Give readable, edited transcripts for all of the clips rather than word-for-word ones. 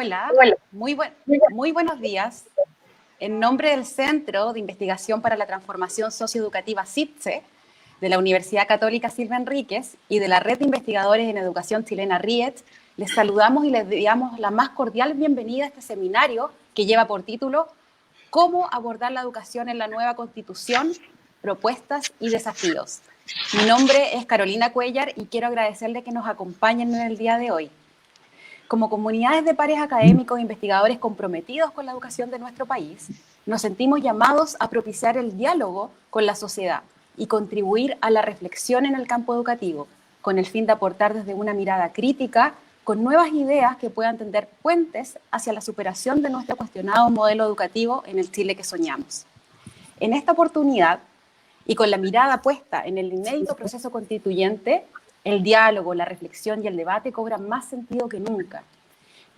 Hola, muy buenos días. En nombre del Centro de Investigación para la Transformación Socioeducativa CITSE, de la Universidad Católica Silva Enríquez y de la Red de Investigadores en Educación Chilena RIET, les saludamos y les damos la más cordial bienvenida a este seminario que lleva por título ¿Cómo abordar la educación en la nueva Constitución? Propuestas y desafíos. Mi nombre es Carolina Cuellar y quiero agradecerle que nos acompañen en el día de hoy. Como comunidades de pares académicos e investigadores comprometidos con la educación de nuestro país, nos sentimos llamados a propiciar el diálogo con la sociedad y contribuir a la reflexión en el campo educativo, con el fin de aportar desde una mirada crítica, con nuevas ideas que puedan tender puentes hacia la superación de nuestro cuestionado modelo educativo en el Chile que soñamos. En esta oportunidad, y con la mirada puesta en el inédito proceso constituyente, el diálogo, la reflexión y el debate cobran más sentido que nunca.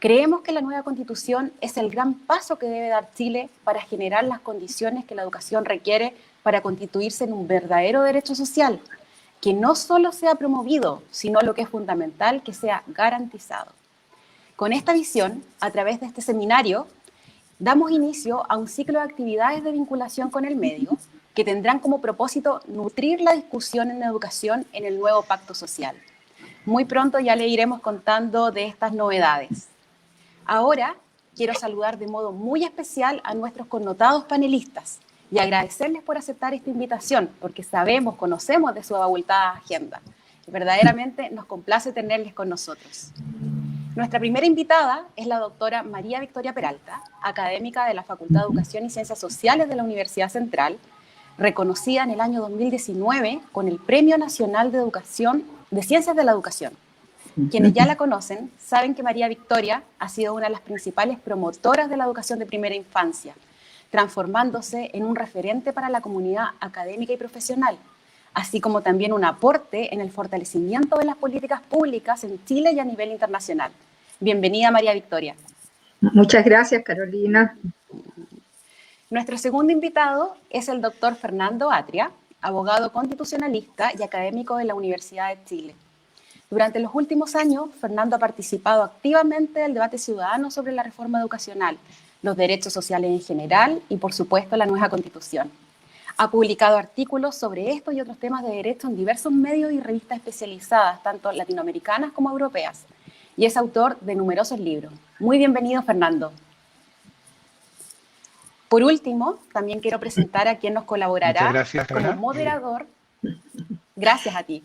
Creemos que la nueva Constitución es el gran paso que debe dar Chile para generar las condiciones que la educación requiere para constituirse en un verdadero derecho social, que no solo sea promovido, sino lo que es fundamental, que sea garantizado. Con esta visión, a través de este seminario, damos inicio a un ciclo de actividades de vinculación con el medio que tendrán como propósito nutrir la discusión en educación en el nuevo pacto social. Muy pronto ya le iremos contando de estas novedades. Ahora quiero saludar de modo muy especial a nuestros connotados panelistas y agradecerles por aceptar esta invitación, porque conocemos de su abultada agenda. Y verdaderamente nos complace tenerles con nosotros. Nuestra primera invitada es la doctora María Victoria Peralta, académica de la Facultad de Educación y Ciencias Sociales de la Universidad Central, reconocida en el año 2019 con el Premio Nacional de Ciencias de la Educación. Quienes ya la conocen saben que María Victoria ha sido una de las principales promotoras de la educación de primera infancia, transformándose en un referente para la comunidad académica y profesional, así como también un aporte en el fortalecimiento de las políticas públicas en Chile y a nivel internacional. Bienvenida, María Victoria. Muchas gracias, Carolina. Nuestro segundo invitado es el doctor Fernando Atria, abogado constitucionalista y académico de la Universidad de Chile. Durante los últimos años, Fernando ha participado activamente del debate ciudadano sobre la reforma educacional, los derechos sociales en general y, por supuesto, la nueva Constitución. Ha publicado artículos sobre esto y otros temas de derecho en diversos medios y revistas especializadas, tanto latinoamericanas como europeas, y es autor de numerosos libros. Muy bienvenido, Fernando. Por último, también quiero presentar a quien nos colaborará como moderador. Gracias a ti.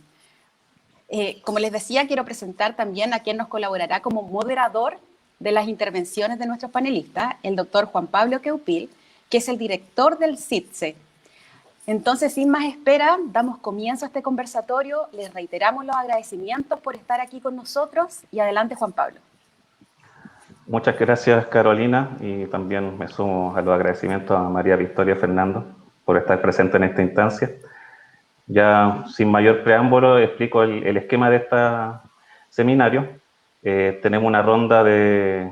Como les decía, quiero presentar también a quien nos colaborará como moderador de las intervenciones de nuestros panelistas, el doctor Juan Pablo Queupil, que es el director del CITSE. Entonces, sin más espera, damos comienzo a este conversatorio. Les reiteramos los agradecimientos por estar aquí con nosotros y adelante, Juan Pablo. Muchas gracias, Carolina, y también me sumo a los agradecimientos a María Victoria Fernando por estar presente en esta instancia. Ya sin mayor preámbulo explico el esquema de este seminario. Tenemos una ronda de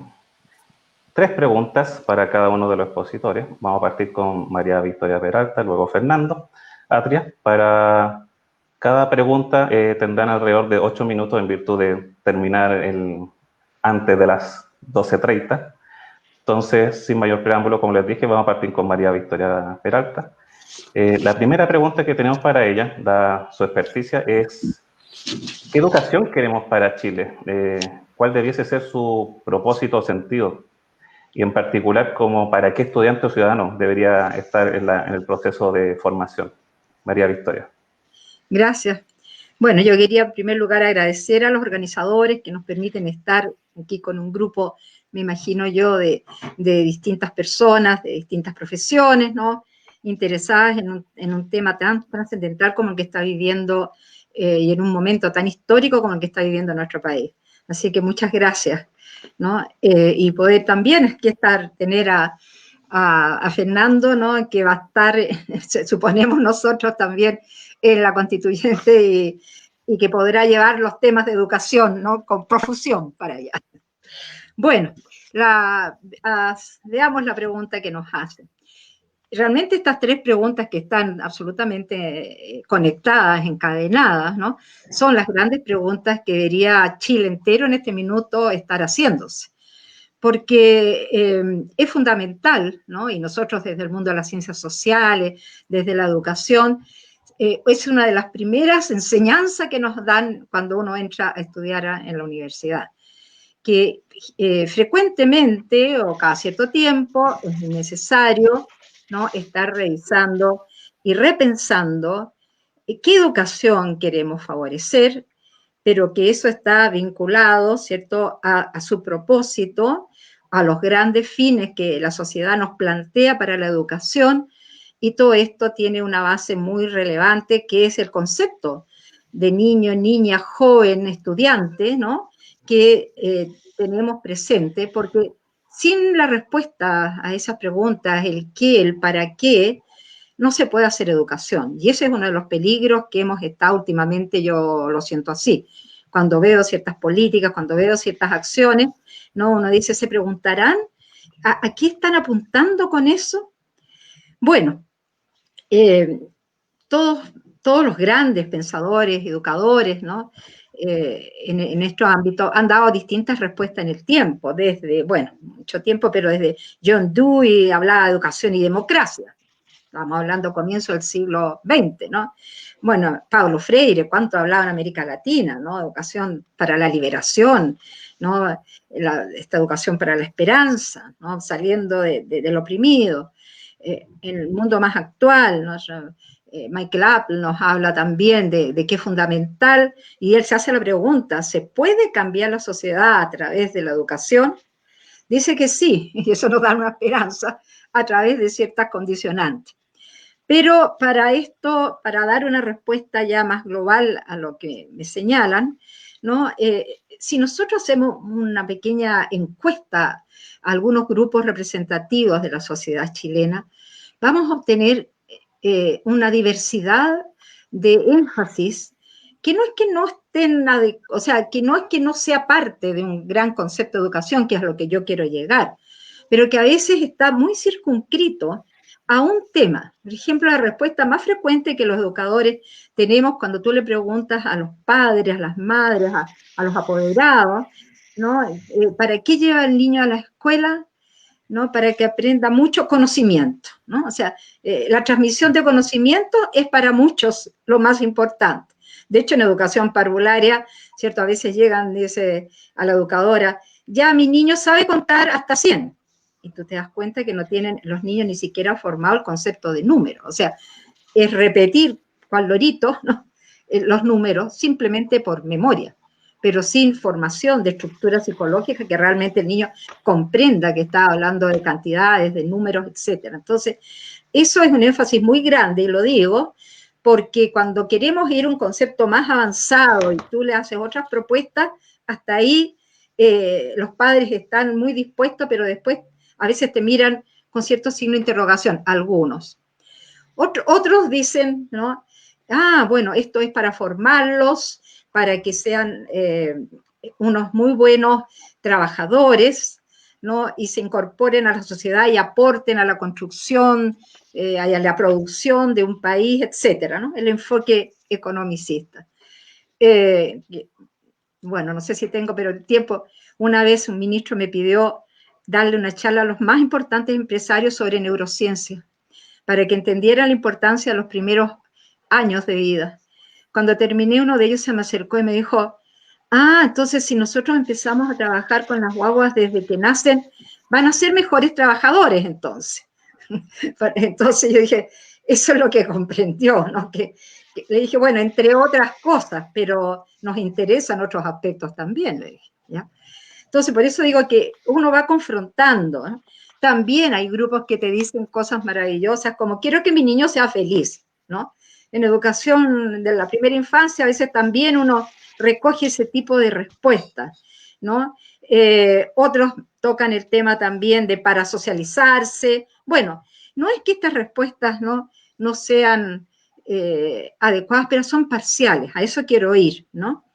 3 preguntas para cada uno de los expositores. Vamos a partir con María Victoria Peralta, luego Fernando Atria. Para cada pregunta tendrán alrededor de 8 minutos en virtud de terminar antes de las 12:30. Entonces, sin mayor preámbulo, como les dije, vamos a partir con María Victoria Peralta. La primera pregunta que tenemos para ella, dada su experticia, es ¿qué educación queremos para Chile? ¿Cuál debiese ser su propósito o sentido? Y en particular, ¿para qué estudiante o ciudadano debería estar en el proceso de formación? María Victoria. Gracias. Bueno, yo quería en primer lugar agradecer a los organizadores que nos permiten estar aquí con un grupo, me imagino yo, de distintas personas, de distintas profesiones, ¿no? Interesadas en un tema tan trascendental como el que está viviendo y en un momento tan histórico como el que está viviendo nuestro país. Así que muchas gracias, ¿no? Y poder también tener a Fernando, ¿no? Que va a estar, suponemos nosotros también, en la constituyente y que podrá llevar los temas de educación, ¿no? Con profusión para allá. Bueno, veamos la pregunta que nos hacen. Realmente estas 3 preguntas que están absolutamente conectadas, encadenadas, ¿no? Son las grandes preguntas que debería Chile entero en este minuto estar haciéndose. porque es fundamental, ¿no? Y nosotros desde el mundo de las ciencias sociales, desde la educación, es una de las primeras enseñanzas que nos dan cuando uno entra a estudiar en la universidad, que frecuentemente o cada cierto tiempo es necesario, ¿no?, estar revisando y repensando qué educación queremos favorecer, pero que eso está vinculado, ¿cierto?, a su propósito, a los grandes fines que la sociedad nos plantea para la educación, y todo esto tiene una base muy relevante, que es el concepto de niño, niña, joven, estudiante, ¿no?, que tenemos presente, porque sin la respuesta a esas preguntas, el qué, el para qué, no se puede hacer educación. Y ese es uno de los peligros que hemos estado últimamente, yo lo siento así. Cuando veo ciertas políticas, cuando veo ciertas acciones, ¿no?, uno dice, ¿se preguntarán a qué están apuntando con eso? Bueno, todos los grandes pensadores, educadores, ¿no?, en estos ámbitos han dado distintas respuestas en el tiempo, desde, bueno, mucho tiempo, pero desde John Dewey hablaba de educación y democracia. Estamos hablando comienzo del siglo XX, ¿no? Bueno, Paulo Freire, ¿cuánto hablaba en América Latina, ¿no? Educación para la liberación, ¿no? Esta educación para la esperanza, ¿no?, saliendo del oprimido. En el mundo más actual, ¿no?, Michael Apple nos habla también de que es fundamental, y él se hace la pregunta, ¿se puede cambiar la sociedad a través de la educación? Dice que sí, y eso nos da una esperanza a través de ciertas condicionantes. Pero para esto, para dar una respuesta ya más global a lo que me señalan, ¿no?, si nosotros hacemos una pequeña encuesta a algunos grupos representativos de la sociedad chilena, vamos a obtener una diversidad de énfasis que no es que no estén, o sea, que no es que no sea parte de un gran concepto de educación, que es a lo que yo quiero llegar, pero que a veces está muy circunscrito a un tema. Por ejemplo, la respuesta más frecuente que los educadores tenemos cuando tú le preguntas a los padres, a las madres, a los apoderados, ¿no?, ¿para qué lleva el niño a la escuela? ¿No? Para que aprenda mucho conocimiento, ¿no? O sea, la transmisión de conocimiento es para muchos lo más importante. De hecho, en educación parvularia, ¿cierto?, a veces llegan, dice a la educadora, ya mi niño sabe contar hasta 100. Y tú te das cuenta que no tienen los niños ni siquiera formado el concepto de número. O sea, es repetir cual lorito, ¿no?, los números simplemente por memoria, pero sin formación de estructura psicológica que realmente el niño comprenda que está hablando de cantidades, de números, etc. Entonces, eso es un énfasis muy grande, y lo digo porque cuando queremos ir a un concepto más avanzado y tú le haces otras propuestas, hasta ahí los padres están muy dispuestos, pero después a veces te miran con cierto signo de interrogación, algunos. Otros dicen, ¿no?, bueno, esto es para formarlos, para que sean unos muy buenos trabajadores, ¿no?, y se incorporen a la sociedad y aporten a la construcción, a la producción de un país, etcétera, ¿no?, el enfoque economicista. Bueno, no sé si tengo, pero el tiempo, una vez un ministro me pidió darle una charla a los más importantes empresarios sobre neurociencia, para que entendieran la importancia de los primeros años de vida. Cuando terminé, uno de ellos se me acercó y me dijo, entonces si nosotros empezamos a trabajar con las guaguas desde que nacen, van a ser mejores trabajadores entonces. Entonces yo dije, eso es lo que comprendió, ¿no? Que le dije, bueno, entre otras cosas, pero nos interesan otros aspectos también, le dije, ¿ya? Entonces, por eso digo que uno va confrontando, ¿no? También hay grupos que te dicen cosas maravillosas, como quiero que mi niño sea feliz, ¿no? En educación de la primera infancia, a veces también uno recoge ese tipo de respuestas, ¿no? Otros tocan el tema también de para socializarse. Bueno, no es que estas respuestas no sean adecuadas, pero son parciales, a eso quiero ir, ¿no?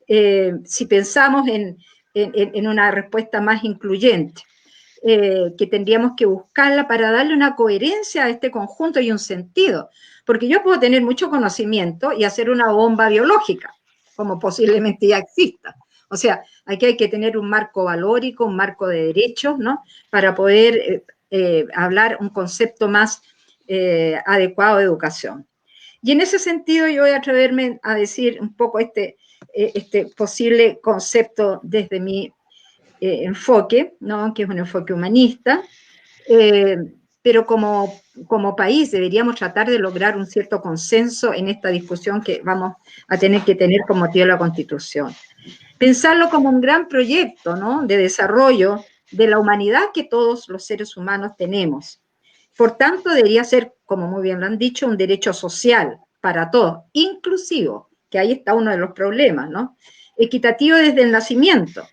Si pensamos en una respuesta más incluyente, que tendríamos que buscarla para darle una coherencia a este conjunto y un sentido, porque yo puedo tener mucho conocimiento y hacer una bomba biológica, como posiblemente ya exista, O sea, aquí hay que tener un marco valórico, un marco de derechos, ¿no? Para poder hablar un concepto más adecuado de educación. Y en ese sentido yo voy a atreverme a decir un poco este posible concepto desde mi enfoque, ¿no? Que es un enfoque humanista, pero como país deberíamos tratar de lograr un cierto consenso en esta discusión que vamos a tener que tener con motivo de la Constitución. Pensarlo como un gran proyecto, ¿no? De desarrollo de la humanidad que todos los seres humanos tenemos. Por tanto, debería ser, como muy bien lo han dicho, un derecho social para todos, inclusivo, que ahí está uno de los problemas, ¿no? Equitativo desde el nacimiento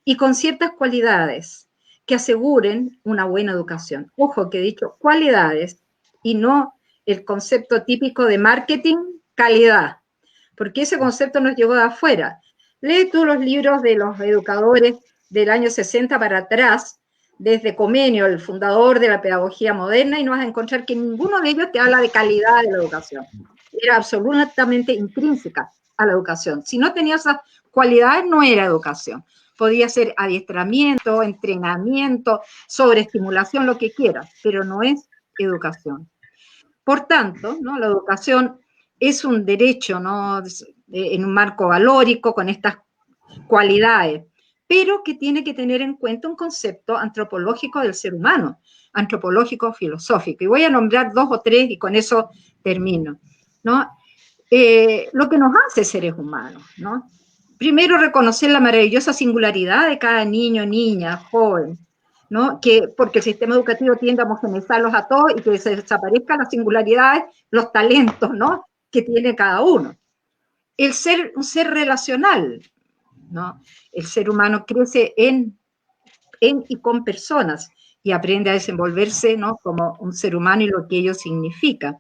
y con ciertas cualidades que aseguren una buena educación. Ojo que he dicho cualidades y no el concepto típico de marketing, calidad, porque ese concepto nos llegó de afuera. Lee tú los libros de los educadores del año 60 para atrás, desde Comenio, el fundador de la pedagogía moderna, y no vas a encontrar que ninguno de ellos te habla de calidad de la educación. Era absolutamente intrínseca a la educación. Si no tenía esas cualidades, no era educación. Podía ser adiestramiento, entrenamiento, sobreestimulación, lo que quieras, pero no es educación. Por tanto, ¿no? La educación es un derecho, ¿no? En un marco valórico, con estas cualidades, pero que tiene que tener en cuenta un concepto antropológico del ser humano, antropológico filosófico. Y voy a nombrar 2 o 3 y con eso termino, ¿no? Lo que nos hace seres humanos, ¿no? Primero, reconocer la maravillosa singularidad de cada niño, niña, joven, ¿no? Porque el sistema educativo tiende a homogeneizarlos a todos y que se desaparezcan las singularidades, los talentos, ¿no? Que tiene cada uno. Un ser relacional, ¿no? El ser humano crece en y con personas y aprende a desenvolverse, ¿no? Como un ser humano y lo que ello significa.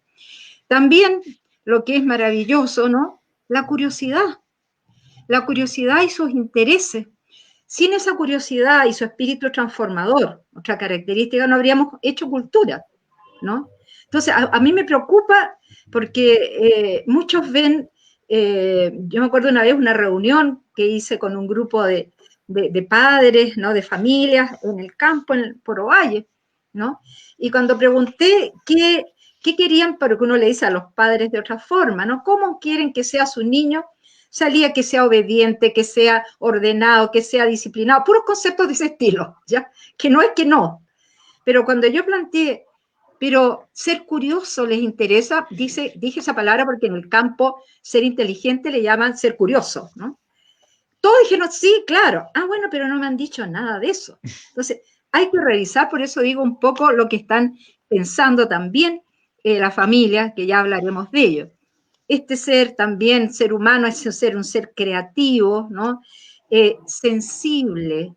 También lo que es maravilloso, ¿no? La curiosidad y sus intereses. Sin esa curiosidad y su espíritu transformador, otra característica, no habríamos hecho cultura, ¿no? Entonces, a mí me preocupa porque muchos ven, yo me acuerdo una vez una reunión que hice con un grupo de padres, ¿no? De familias en el campo, por Ovalle, ¿no? Y cuando pregunté qué querían, porque uno le dice a los padres de otra forma, ¿no? ¿Cómo quieren que sea su niño? Salía que sea obediente, que sea ordenado, que sea disciplinado, puros conceptos de ese estilo, ¿ya? Que no es que no. Pero cuando yo planteé, pero ser curioso les interesa, dije esa palabra porque en el campo ser inteligente le llaman ser curioso, ¿no? Todos dijeron, sí, claro. Ah, bueno, pero no me han dicho nada de eso. Entonces, hay que revisar, por eso digo un poco lo que están pensando también la familia, que ya hablaremos de ello. Este ser también, ser humano, es un ser creativo, ¿no? Sensible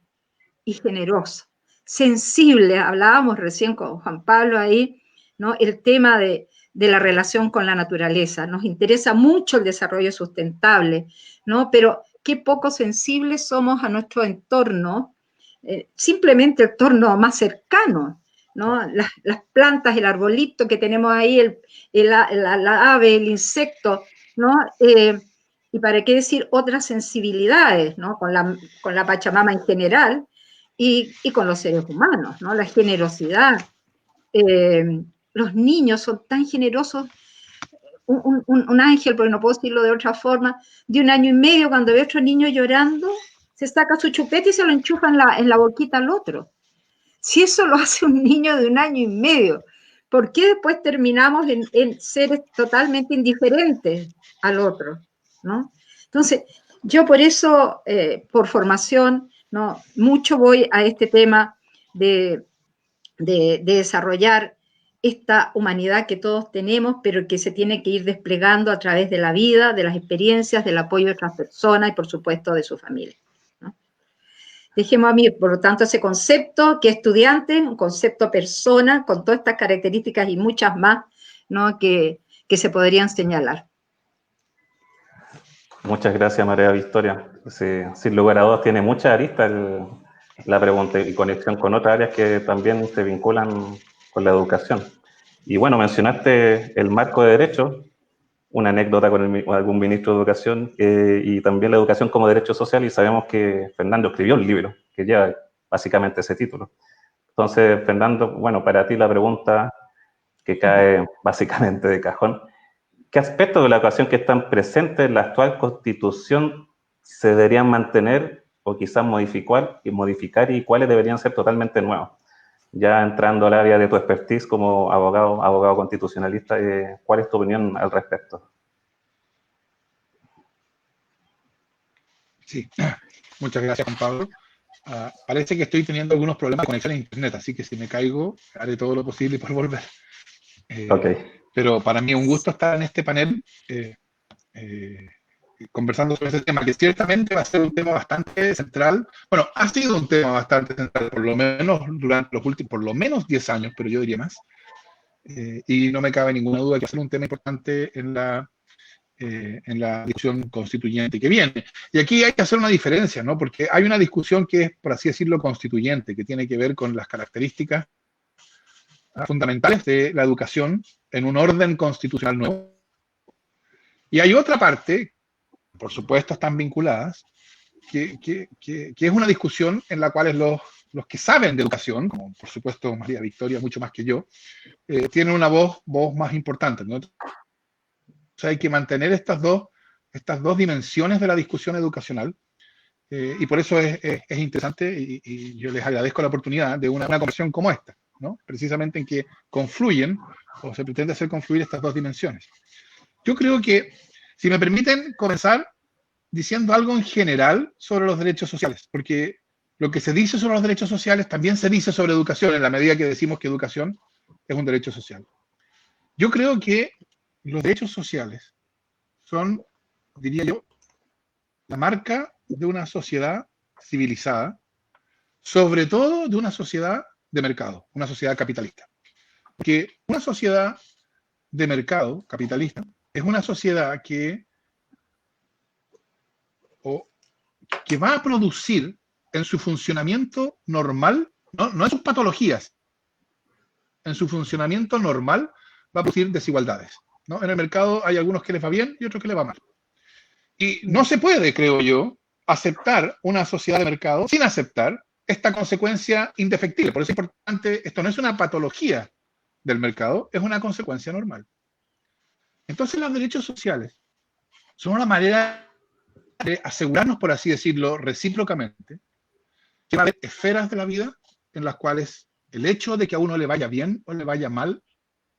y generoso. Sensible, hablábamos recién con Juan Pablo ahí, ¿no? El tema de la relación con la naturaleza. Nos interesa mucho el desarrollo sustentable, ¿no? Pero qué poco sensibles somos a nuestro entorno, simplemente el entorno más cercano, ¿no? Las plantas, el arbolito que tenemos ahí, la ave, el insecto, ¿no? Y para qué decir otras sensibilidades, ¿no? Con la Pachamama en general y con los seres humanos, ¿no? La generosidad. Los niños son tan generosos. Un ángel, porque no puedo decirlo de otra forma, de 1 año y medio, cuando ve a otro niño llorando, se saca su chupete y se lo enchufa en la boquita al otro. Si eso lo hace un niño de 1 año y medio, ¿por qué después terminamos en seres totalmente indiferentes al otro? ¿No? Entonces, yo por eso, por formación, ¿no? Mucho voy a este tema de desarrollar esta humanidad que todos tenemos, pero que se tiene que ir desplegando a través de la vida, de las experiencias, del apoyo de otras personas y, por supuesto, de su familia, ¿no? Dejemos a mí, por lo tanto, ese concepto que estudiante, un concepto persona, con todas estas características y muchas más, ¿no? que se podrían señalar. Muchas gracias, María Victoria. Sí, sin lugar a dudas tiene muchas aristas la pregunta y conexión con otras áreas que también se vinculan con la educación. Y bueno, mencionaste el marco de derechos. una anécdota con algún ministro de educación, y también la educación como derecho social, y sabemos que Fernando escribió un libro que lleva básicamente ese título. Entonces, Fernando, bueno, para ti la pregunta que cae básicamente de cajón: ¿qué aspectos de la educación que están presentes en la actual Constitución se deberían mantener o quizás modificar, y cuáles deberían ser totalmente nuevos? Ya entrando al área de tu expertise como abogado constitucionalista, ¿cuál es tu opinión al respecto? Sí, muchas gracias, Juan Pablo. Parece que estoy teniendo algunos problemas de conexión a internet, así que si me caigo, haré todo lo posible por volver. Ok. Pero para mí es un gusto estar en este panel conversando sobre este tema, que ciertamente va a ser un tema bastante central. Bueno, ha sido un tema bastante central, por lo menos durante los últimos, por lo menos 10 años, pero yo diría más. Y no me cabe ninguna duda que va a ser un tema importante en la discusión constituyente que viene. Y aquí hay que hacer una diferencia, ¿no? Porque hay una discusión que es, por así decirlo, constituyente, que tiene que ver con las características fundamentales de la educación en un orden constitucional nuevo. Y hay otra parte, por supuesto están vinculadas, que es una discusión en la cual los que saben de educación, como por supuesto María Victoria, mucho más que yo, tienen una voz más importante, ¿no? O sea, hay que mantener estas dos dimensiones de la discusión educacional, y por eso es interesante, y yo les agradezco la oportunidad de una conversación como esta, ¿no? Precisamente en que confluyen, o se pretende hacer confluir estas dos dimensiones. Yo creo que, si me permiten comenzar diciendo algo en general sobre los derechos sociales, porque lo que se dice sobre los derechos sociales también se dice sobre educación, en la medida que decimos que educación es un derecho social. Yo creo que los derechos sociales son, diría yo, la marca de una sociedad civilizada, sobre todo de una sociedad de mercado, una sociedad capitalista. Porque una sociedad de mercado capitalista es una sociedad que va a producir en su funcionamiento normal, no en sus patologías, en su funcionamiento normal va a producir desigualdades, ¿no? En el mercado hay algunos que les va bien y otros que les va mal. Y no se puede, creo yo, aceptar una sociedad de mercado sin aceptar esta consecuencia indefectible. Por eso es importante, esto no es una patología del mercado, es una consecuencia normal. Entonces los derechos sociales son una manera de asegurarnos, por así decirlo, recíprocamente, que va a haber esferas de la vida en las cuales el hecho de que a uno le vaya bien o le vaya mal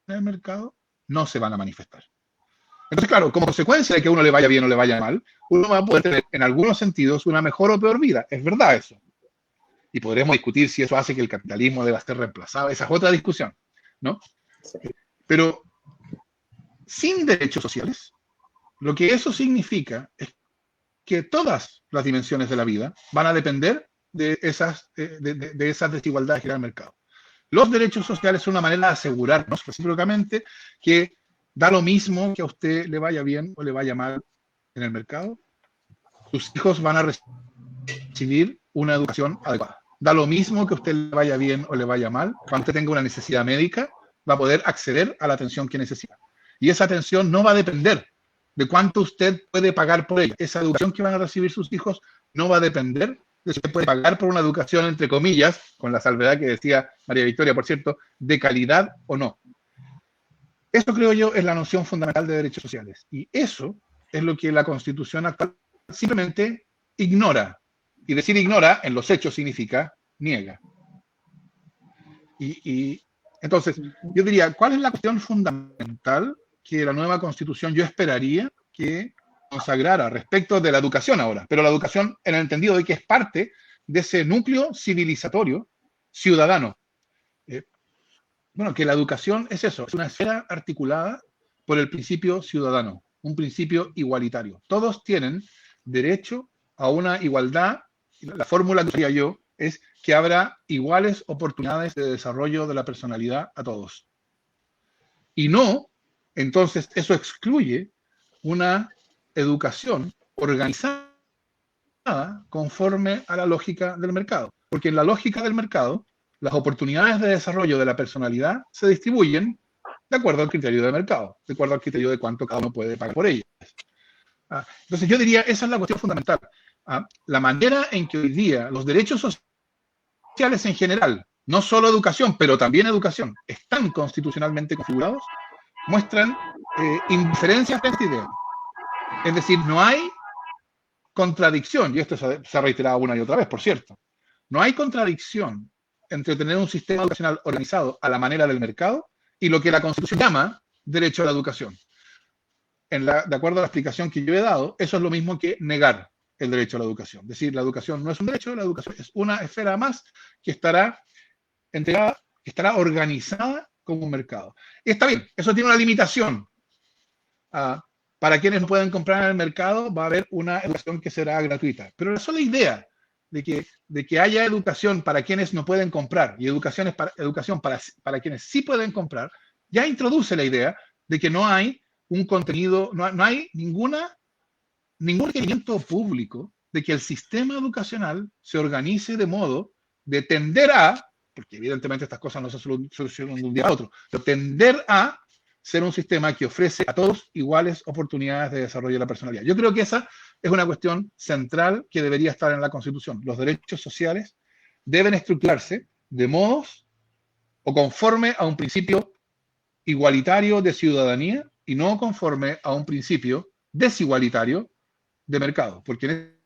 en el mercado no se van a manifestar. Entonces, claro, como consecuencia de que a uno le vaya bien o le vaya mal, uno va a poder tener en algunos sentidos una mejor o peor vida. Es verdad eso. Y podremos discutir si eso hace que el capitalismo deba ser reemplazado. Esa es otra discusión, ¿no? Pero sin derechos sociales, lo que eso significa es que todas las dimensiones de la vida van a depender de esas desigualdades que da el mercado. Los derechos sociales son una manera de asegurarnos recíprocamente que da lo mismo que a usted le vaya bien o le vaya mal en el mercado, sus hijos van a recibir una educación adecuada. Da lo mismo que a usted le vaya bien o le vaya mal, cuando usted tenga una necesidad médica, va a poder acceder a la atención que necesita. Y esa atención no va a depender de cuánto usted puede pagar por ella. Esa educación que van a recibir sus hijos no va a depender de si usted puede pagar por una educación, entre comillas, con la salvedad que decía María Victoria, por cierto, de calidad o no. Eso, creo yo, es la noción fundamental de derechos sociales. Y eso es lo que la Constitución actual simplemente ignora. Y decir ignora en los hechos significa niega. Y entonces, yo diría, ¿cuál es la cuestión fundamental que la nueva Constitución yo esperaría que consagrara respecto de la educación ahora? Pero la educación en el entendido de que es parte de ese núcleo civilizatorio ciudadano. Bueno, que la educación es eso, es una esfera articulada por el principio ciudadano, un principio igualitario. Todos tienen derecho a una igualdad. La fórmula que haría yo es que habrá iguales oportunidades de desarrollo de la personalidad a todos. Y no, entonces, eso excluye una educación organizada conforme a la lógica del mercado. Porque en la lógica del mercado, las oportunidades de desarrollo de la personalidad se distribuyen de acuerdo al criterio de mercado, de acuerdo al criterio de cuánto cada uno puede pagar por ellas. Entonces yo diría, esa es la cuestión fundamental. La manera en que hoy día los derechos sociales en general, no solo educación, pero también educación, están constitucionalmente configurados, muestran indiferencia frente a esta idea. Es decir, no hay contradicción, y esto se ha reiterado una y otra vez, por cierto, no hay contradicción entre tener un sistema educacional organizado a la manera del mercado y lo que la Constitución llama derecho a la educación. De acuerdo a la explicación que yo he dado, eso es lo mismo que negar el derecho a la educación. Es decir, la educación no es un derecho, la educación es una esfera más que estará entregada, que estará organizada como un mercado. Y está bien, eso tiene una limitación. Para quienes no pueden comprar en el mercado, va a haber una educación que será gratuita. Pero la sola idea de que haya educación para quienes no pueden comprar y educación para quienes sí pueden comprar, ya introduce la idea de que no hay un contenido, no hay ningún requerimiento público de que el sistema educacional se organice de modo de tender a, porque evidentemente estas cosas no se solucionan de un día a otro, pero tender a ser un sistema que ofrece a todos iguales oportunidades de desarrollo de la personalidad. Yo creo que esa es una cuestión central que debería estar en la Constitución. Los derechos sociales deben estructurarse de modos o conforme a un principio igualitario de ciudadanía y no conforme a un principio desigualitario de mercado, porque en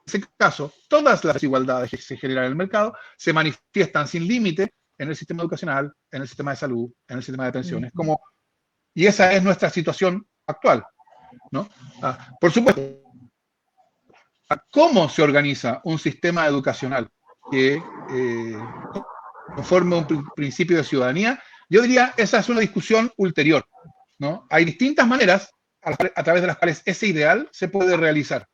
ese caso todas las desigualdades que se generan en el mercado se manifiestan sin límite en el sistema educacional, en el sistema de salud, en el sistema de pensiones, y esa es nuestra situación actual, ¿no? Por supuesto, ¿cómo se organiza un sistema educacional que conforme a un principio de ciudadanía? Yo diría, esa es una discusión ulterior, ¿no? Hay distintas maneras a través de las cuales ese ideal se puede realizar.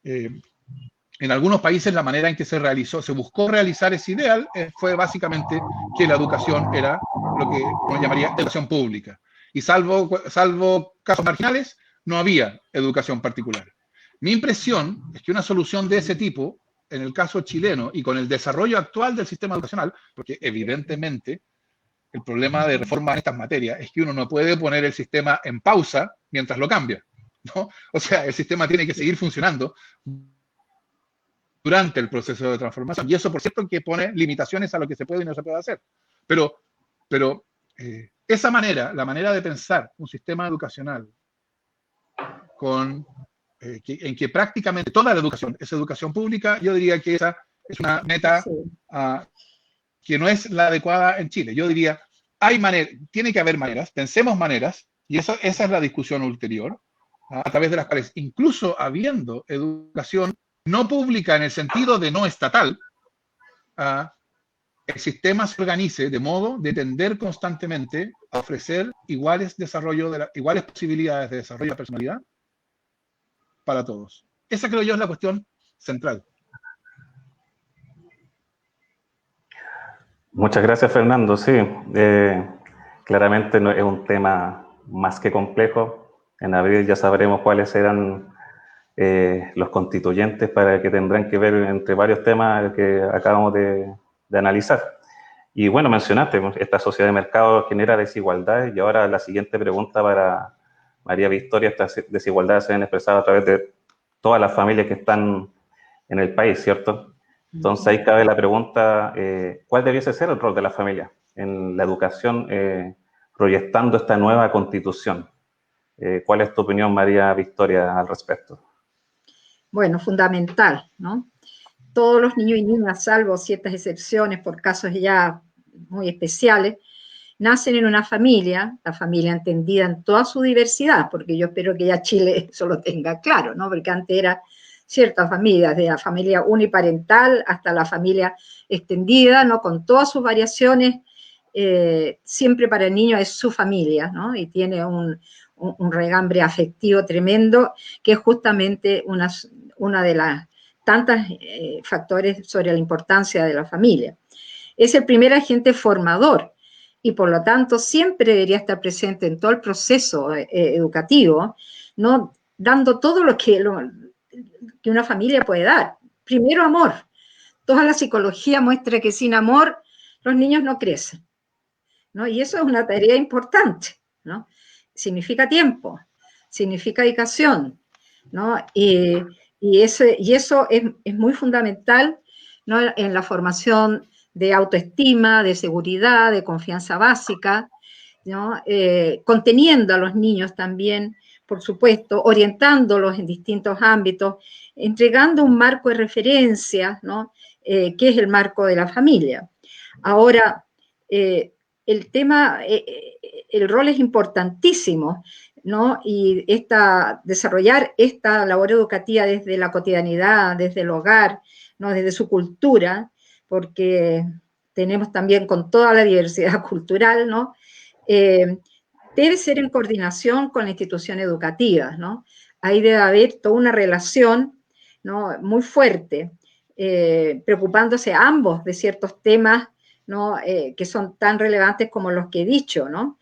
En algunos países la manera en que se buscó realizar ese ideal fue básicamente que la educación era lo que uno llamaría educación pública. Y salvo casos marginales, no había educación particular. Mi impresión es que una solución de ese tipo, en el caso chileno y con el desarrollo actual del sistema educacional, porque evidentemente el problema de reforma en estas materias es que uno no puede poner el sistema en pausa mientras lo cambia, ¿no? O sea, el sistema tiene que seguir funcionando durante el proceso de transformación. Y eso, por cierto, que pone limitaciones a lo que se puede y no se puede hacer. Pero esa manera, la manera de pensar un sistema educacional en que prácticamente toda la educación es educación pública, yo diría que esa es una meta que no es la adecuada en Chile. Yo diría, tiene que haber maneras, pensemos maneras, y esa es la discusión ulterior, a través de las cuales, incluso habiendo educación no pública en el sentido de no estatal, el sistema se organice de modo de tender constantemente a ofrecer iguales posibilidades de desarrollo de la personalidad para todos. Esa creo yo es la cuestión central. Muchas gracias, Fernando. Sí, claramente es un tema más que complejo. En abril ya sabremos cuáles serán los constituyentes para que tendrán que ver entre varios temas que acabamos de analizar. Y bueno, mencionaste, esta sociedad de mercado genera desigualdades y ahora la siguiente pregunta para María Victoria, estas desigualdades se ven expresadas a través de todas las familias que están en el país, ¿cierto? Entonces ahí cabe la pregunta, ¿cuál debiese ser el rol de la familia en la educación proyectando esta nueva constitución? ¿Cuál es tu opinión, María Victoria, al respecto? Bueno, fundamental, ¿no? Todos los niños y niñas, salvo ciertas excepciones por casos ya muy especiales, nacen en una familia, la familia entendida en toda su diversidad, porque yo espero que ya Chile eso lo tenga claro, ¿no? Porque antes era ciertas familias, de la familia uniparental hasta la familia extendida, ¿no? Con todas sus variaciones, siempre para el niño es su familia, ¿no? Y tiene un regambre afectivo tremendo, que es justamente una de las tantos factores sobre la importancia de la familia. Es el primer agente formador y por lo tanto siempre debería estar presente en todo el proceso educativo, ¿no? Dando todo lo que una familia puede dar. Primero, amor. Toda la psicología muestra que sin amor los niños no crecen. ¿no? Y eso es una tarea importante, ¿no? Significa tiempo, significa dedicación, ¿no? Y eso es muy fundamental, ¿no? En la formación de autoestima, de seguridad, de confianza básica, ¿no? Conteniendo a los niños también, por supuesto, orientándolos en distintos ámbitos, entregando un marco de referencia, ¿no? Que es el marco de la familia. Ahora, el tema, el rol es importantísimo, ¿no? Y desarrollar esta labor educativa desde la cotidianidad, desde el hogar, ¿no? Desde su cultura, porque tenemos también con toda la diversidad cultural, ¿no? Debe ser en coordinación con la institución educativa, ¿no? Ahí debe haber toda una relación, ¿no? Muy fuerte, preocupándose ambos de ciertos temas, ¿no? Que son tan relevantes como los que he dicho, ¿no?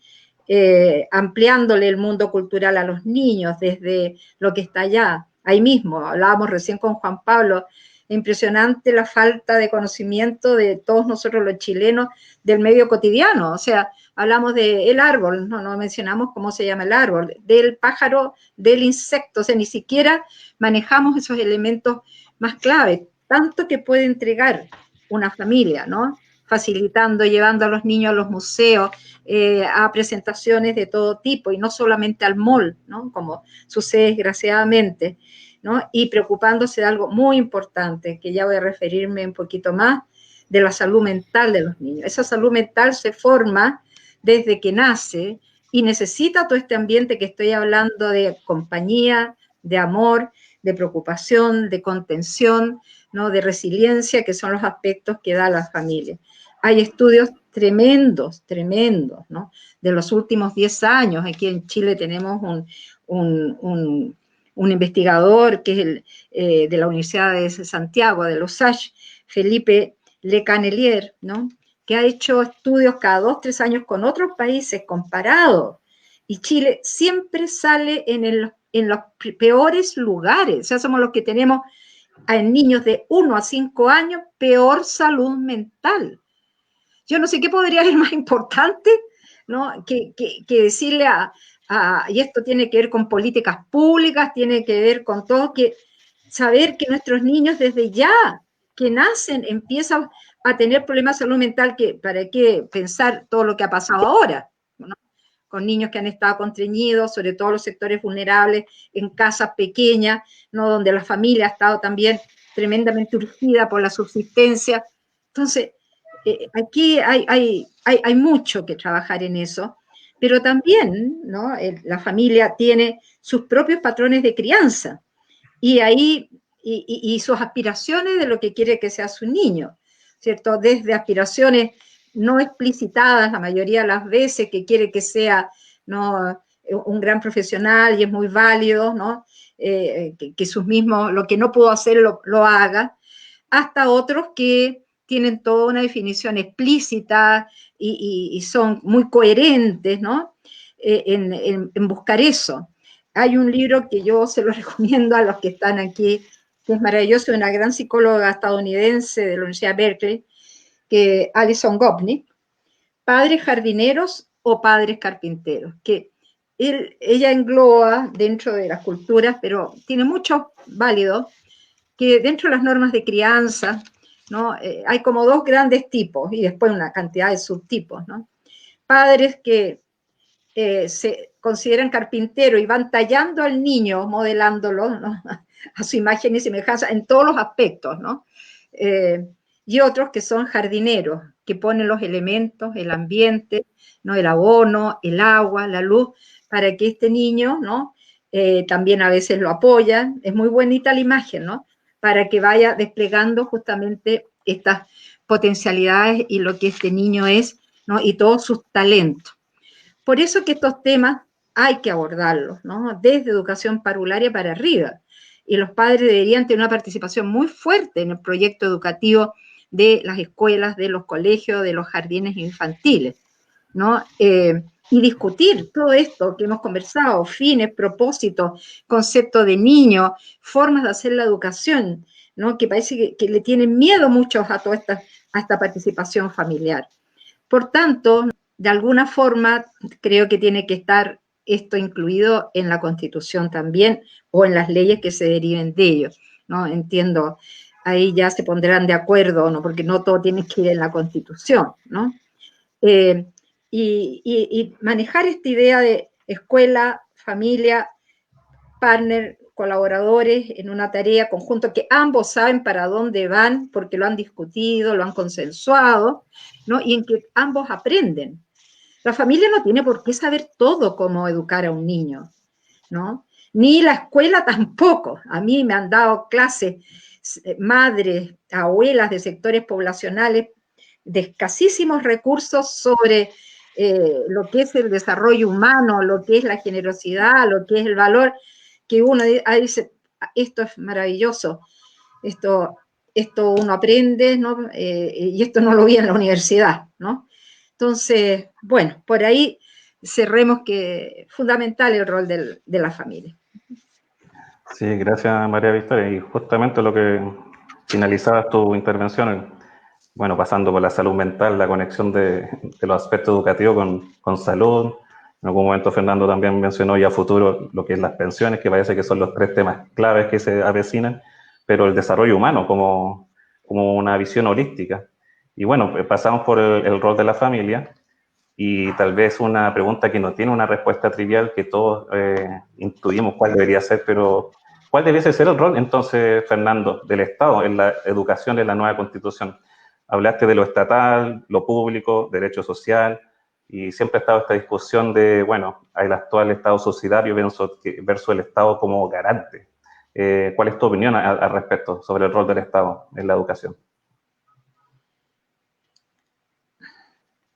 Ampliándole el mundo cultural a los niños desde lo que está allá, ahí mismo. Hablábamos recién con Juan Pablo, impresionante la falta de conocimiento de todos nosotros los chilenos del medio cotidiano, o sea, hablamos del árbol, no mencionamos cómo se llama el árbol, del pájaro, del insecto, o sea, ni siquiera manejamos esos elementos más claves, tanto que puede entregar una familia, ¿no? Facilitando, llevando a los niños a los museos, a presentaciones de todo tipo, y no solamente al mall, ¿no? Como sucede desgraciadamente, ¿no? Y preocupándose de algo muy importante, que ya voy a referirme un poquito más, de la salud mental de los niños. Esa salud mental se forma desde que nace y necesita todo este ambiente que estoy hablando de compañía, de amor, de preocupación, de contención, ¿no? De resiliencia, que son los aspectos que da la familia. Hay estudios tremendos, ¿no? De los últimos 10 años. Aquí en Chile tenemos un investigador que es de la Universidad de Santiago, de Los Sages, Felipe Le Canelier, ¿no? Que ha hecho estudios cada 2, 3 años con otros países comparados, y Chile siempre sale en los peores lugares, o sea, somos los que tenemos en niños de 1 a 5 años peor salud mental. Yo no sé qué podría ser más importante, ¿no? que decirle y esto tiene que ver con políticas públicas, tiene que ver con todo, que saber que nuestros niños desde ya que nacen empiezan a tener problemas de salud mental, que para qué pensar todo lo que ha pasado ahora, ¿no? Con niños que han estado constreñidos, sobre todo los sectores vulnerables, en casas pequeñas, ¿no? Donde la familia ha estado también tremendamente urgida por la subsistencia. Entonces, aquí hay mucho que trabajar en eso, pero también, ¿no? La familia tiene sus propios patrones de crianza, y ahí y sus aspiraciones de lo que quiere que sea su niño, ¿cierto? Desde aspiraciones no explicitadas la mayoría de las veces, que quiere que sea, ¿no? Un gran profesional y es muy válido, ¿no? Que sus mismos, lo que no pudo hacer lo haga, hasta otros que tienen toda una definición explícita y son muy coherentes, ¿no? En buscar eso. Hay un libro que yo se lo recomiendo a los que están aquí, que es maravilloso, de una gran psicóloga estadounidense de la Universidad de Berkeley, que Alison Gopnik, Padres jardineros o padres carpinteros, que ella engloba dentro de las culturas, pero tiene mucho válido, que dentro de las normas de crianza, ¿no? Hay como 2 grandes tipos y después una cantidad de subtipos, ¿no? Padres que se consideran carpinteros y van tallando al niño, modelándolo, ¿no? A su imagen y semejanza en todos los aspectos, ¿no? Y otros que son jardineros, que ponen los elementos, el ambiente, ¿no? El abono, el agua, la luz, para que este niño, ¿no? También a veces lo apoyan. Es muy bonita la imagen, ¿no? Para que vaya desplegando justamente estas potencialidades y lo que este niño es, ¿no? Y todos sus talentos. Por eso que estos temas hay que abordarlos, ¿no? Desde educación parvularia para arriba. Y los padres deberían tener una participación muy fuerte en el proyecto educativo de las escuelas, de los colegios, de los jardines infantiles, ¿no? Y discutir todo esto que hemos conversado, fines, propósitos, concepto de niño, formas de hacer la educación, ¿no? Que parece que le tienen miedo muchos a toda esta participación familiar. Por tanto, de alguna forma creo que tiene que estar esto incluido en la Constitución también o en las leyes que se deriven de ello, ¿no? Entiendo, ahí ya se pondrán de acuerdo, ¿no? Porque no todo tiene que ir en la Constitución, ¿no? Y manejar esta idea de escuela, familia, partner, colaboradores en una tarea conjunta que ambos saben para dónde van porque lo han discutido, lo han consensuado, ¿no? Y en que ambos aprenden. La familia no tiene por qué saber todo cómo educar a un niño, ¿no? Ni la escuela tampoco. A mí me han dado clases madres, abuelas de sectores poblacionales de escasísimos recursos sobre lo que es el desarrollo humano, lo que es la generosidad, lo que es el valor, que uno dice, esto es maravilloso, esto uno aprende, ¿no? Y esto no lo vi en la universidad, ¿no? Entonces, bueno, por ahí cerremos que es fundamental el rol de la familia. Sí, gracias María Victoria. Y justamente lo que finalizabas tu intervención, bueno, pasando por la salud mental, la conexión de los aspectos educativos con salud. En algún momento Fernando también mencionó ya a futuro lo que es las pensiones, que parece que son los 3 temas claves que se avecinan, pero el desarrollo humano como una visión holística. Y bueno, pasamos por el rol de la familia y tal vez una pregunta que no tiene una respuesta trivial, que todos intuimos cuál debería ser, pero ¿cuál debiese ser el rol entonces, Fernando, del Estado en la educación en la nueva Constitución? Hablaste de lo estatal, lo público, derecho social, y siempre ha estado esta discusión de, bueno, el actual Estado subsidiario versus el Estado como garante. ¿Cuál es tu opinión al respecto sobre el rol del Estado en la educación?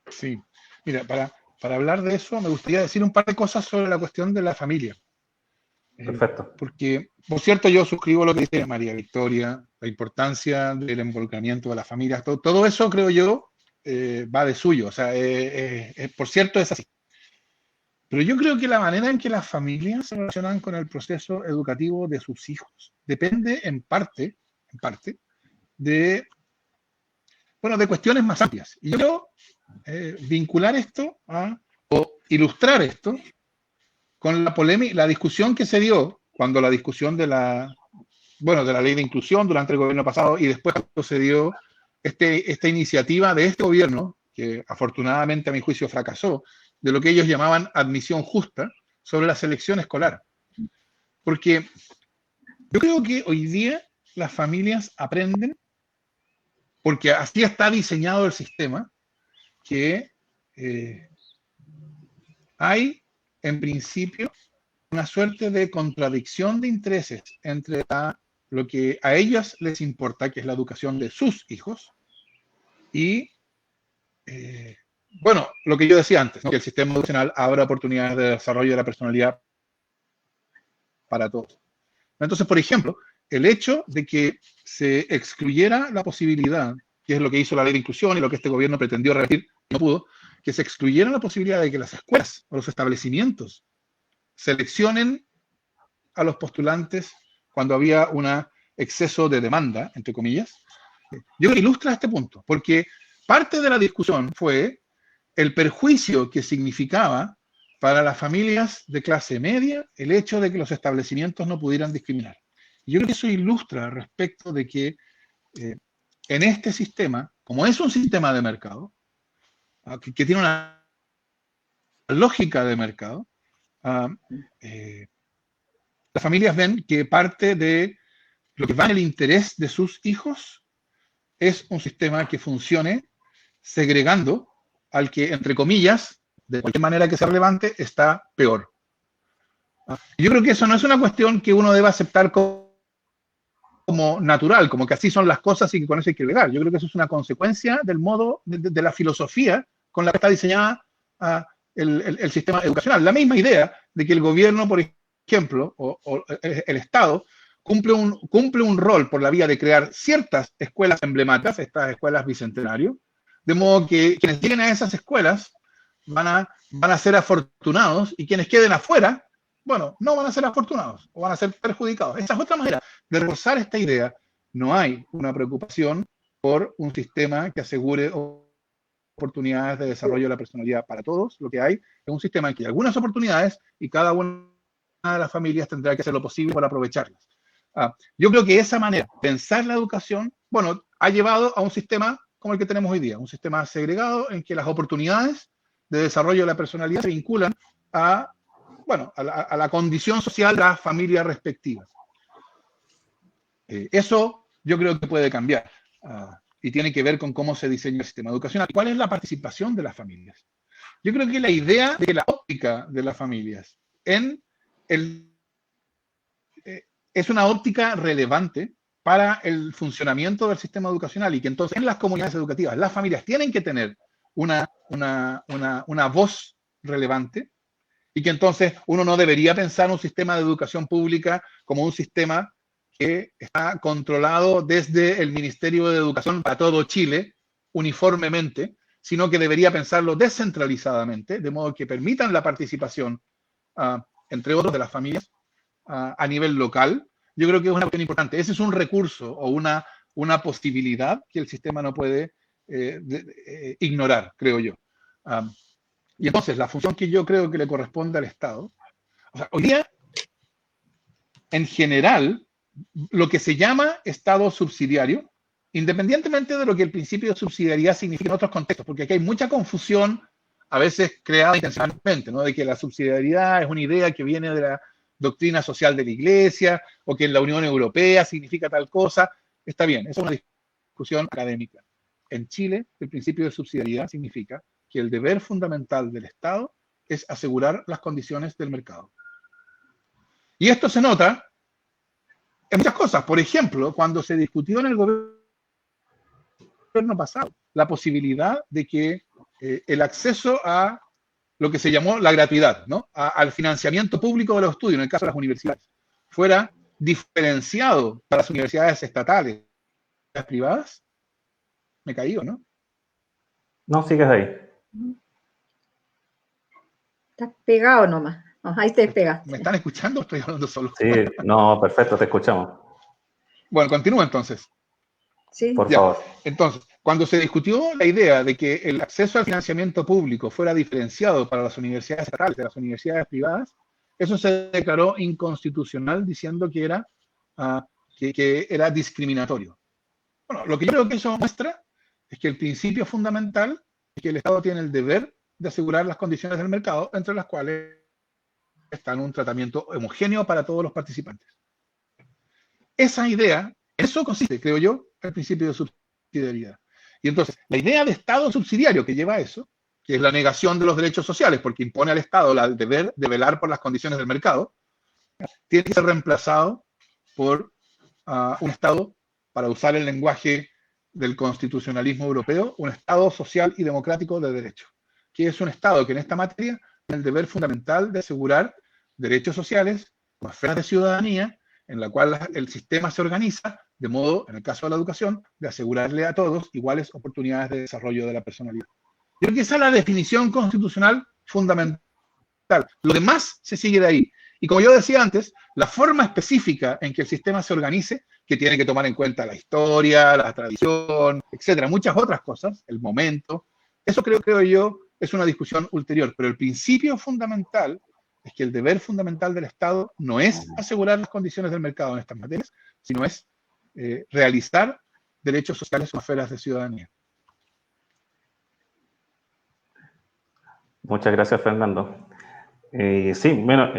Sí, mira, para hablar de eso me gustaría decir un par de cosas sobre la cuestión de la familia. Perfecto. Porque, por cierto, yo suscribo lo que dice María Victoria, la importancia del involucramiento de las familias, todo eso creo yo va de suyo, o sea, por cierto es así. Pero yo creo que la manera en que las familias se relacionan con el proceso educativo de sus hijos depende en parte de, bueno, de cuestiones más amplias. Y yo creo vincular esto o ilustrar esto con la discusión que se dio cuando la discusión de la ley de inclusión durante el gobierno pasado y después se dio esta iniciativa de este gobierno, que afortunadamente a mi juicio fracasó, de lo que ellos llamaban admisión justa sobre la selección escolar. Porque yo creo que hoy día las familias aprenden, porque así está diseñado el sistema, que hay en principio una suerte de contradicción de intereses entre lo que a ellas les importa, que es la educación de sus hijos, y, bueno, lo que yo decía antes, ¿no? Que el sistema educacional abre oportunidades de desarrollo de la personalidad para todos. Entonces, por ejemplo, el hecho de que se excluyera la posibilidad, que es lo que hizo la ley de inclusión y lo que este gobierno pretendió revertir, no pudo, que se excluyera la posibilidad de que las escuelas o los establecimientos seleccionen a los postulantes cuando había un exceso de demanda, entre comillas, yo creo que ilustra este punto, porque parte de la discusión fue el perjuicio que significaba para las familias de clase media el hecho de que los establecimientos no pudieran discriminar. Yo creo que eso ilustra respecto de que en este sistema, como es un sistema de mercado, que tiene una lógica de mercado, las familias ven que parte de lo que va en el interés de sus hijos es un sistema que funcione segregando al que, entre comillas, de cualquier manera que sea relevante, está peor. Yo creo que eso no es una cuestión que uno deba aceptar como natural, como que así son las cosas y que con eso hay que bregar. Yo creo que eso es una consecuencia del modo, de la filosofía con la que está diseñada el sistema educacional. La misma idea de que el gobierno, por ejemplo, o el Estado, cumple un rol por la vía de crear ciertas escuelas emblemáticas, estas escuelas bicentenario, de modo que quienes lleguen a esas escuelas van a ser afortunados y quienes queden afuera, bueno, no van a ser afortunados o van a ser perjudicados. Esa es otra manera de reforzar esta idea. No hay una preocupación por un sistema que asegure oportunidades de desarrollo de la personalidad para todos. Lo que hay es un sistema en que hay algunas oportunidades y cada una de las familias tendrá que hacer lo posible para aprovecharlas. Yo creo que esa manera de pensar la educación, bueno, ha llevado a un sistema como el que tenemos hoy día, un sistema segregado en que las oportunidades de desarrollo de la personalidad se vinculan a, bueno, a la condición social de las familias respectivas. Eso yo creo que puede cambiar y tiene que ver con cómo se diseña el sistema educacional. ¿Cuál es la participación de las familias? Yo creo que la idea de la óptica de las familias es una óptica relevante para el funcionamiento del sistema educacional y que entonces en las comunidades educativas las familias tienen que tener una voz relevante y que entonces uno no debería pensar un sistema de educación pública como un sistema que está controlado desde el Ministerio de Educación para todo Chile, uniformemente, sino que debería pensarlo descentralizadamente, de modo que permitan la participación, entre otros, de las familias a nivel local. Yo creo que es una cuestión importante. Ese es un recurso o una posibilidad que el sistema no puede ignorar, creo yo. Y entonces, la función que yo creo que le corresponde al Estado, o sea, hoy día, en general, lo que se llama Estado subsidiario, independientemente de lo que el principio de subsidiariedad significa en otros contextos, porque aquí hay mucha confusión, a veces creada intencionalmente, ¿no? De que la subsidiariedad es una idea que viene de la doctrina social de la Iglesia, o que en la Unión Europea significa tal cosa. Está bien, esa es una discusión académica. En Chile, el principio de subsidiariedad significa que el deber fundamental del Estado es asegurar las condiciones del mercado. Y esto se nota en muchas cosas. Por ejemplo, cuando se discutió en el gobierno pasado la posibilidad de que el acceso a lo que se llamó la gratuidad, ¿no? Al financiamiento público de los estudios, en el caso de las universidades, fuera diferenciado para las universidades estatales y las privadas, me caí, ¿no? No, sigues ahí. Estás pegado nomás. No, ahí te pegaste. ¿Me están escuchando o estoy hablando solo? Sí, no, perfecto, te escuchamos. Bueno, continúa entonces. Sí. Por Ya. favor. Entonces, cuando se discutió la idea de que el acceso al financiamiento público fuera diferenciado para las universidades estatales de las universidades privadas, eso se declaró inconstitucional diciendo que era, que era discriminatorio. Bueno, lo que yo creo que eso muestra es que el principio fundamental es que el Estado tiene el deber de asegurar las condiciones del mercado, entre las cuales están un tratamiento homogéneo para todos los participantes. Esa idea, en eso consiste, creo yo, el principio de subsidiariedad. Y entonces, la idea de Estado subsidiario que lleva a eso, que es la negación de los derechos sociales, porque impone al Estado el deber de velar por las condiciones del mercado, tiene que ser reemplazado por un Estado, para usar el lenguaje del constitucionalismo europeo, un Estado social y democrático de derecho, que es un Estado que en esta materia tiene el deber fundamental de asegurar derechos sociales, con esferas de ciudadanía, en la cual el sistema se organiza de modo, en el caso de la educación, de asegurarle a todos iguales oportunidades de desarrollo de la personalidad. Yo creo que esa es la definición constitucional fundamental. Lo demás se sigue de ahí. Y como yo decía antes, la forma específica en que el sistema se organice, que tiene que tomar en cuenta la historia, la tradición, etcétera, muchas otras cosas, el momento, eso creo yo es una discusión ulterior. Pero el principio fundamental es que el deber fundamental del Estado no es asegurar las condiciones del mercado en estas materias, sino es realizar derechos sociales o esferas de ciudadanía. Muchas gracias, Fernando. Sí, bueno,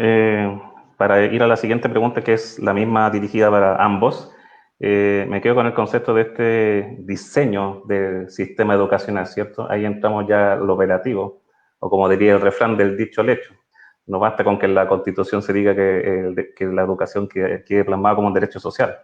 para ir a la siguiente pregunta, que es la misma dirigida para ambos, me quedo con el concepto de este diseño del sistema educacional, ¿cierto? Ahí entramos ya a lo operativo, o como diría el refrán del dicho al hecho. No basta con que en la Constitución se diga que la educación quede plasmada como un derecho social.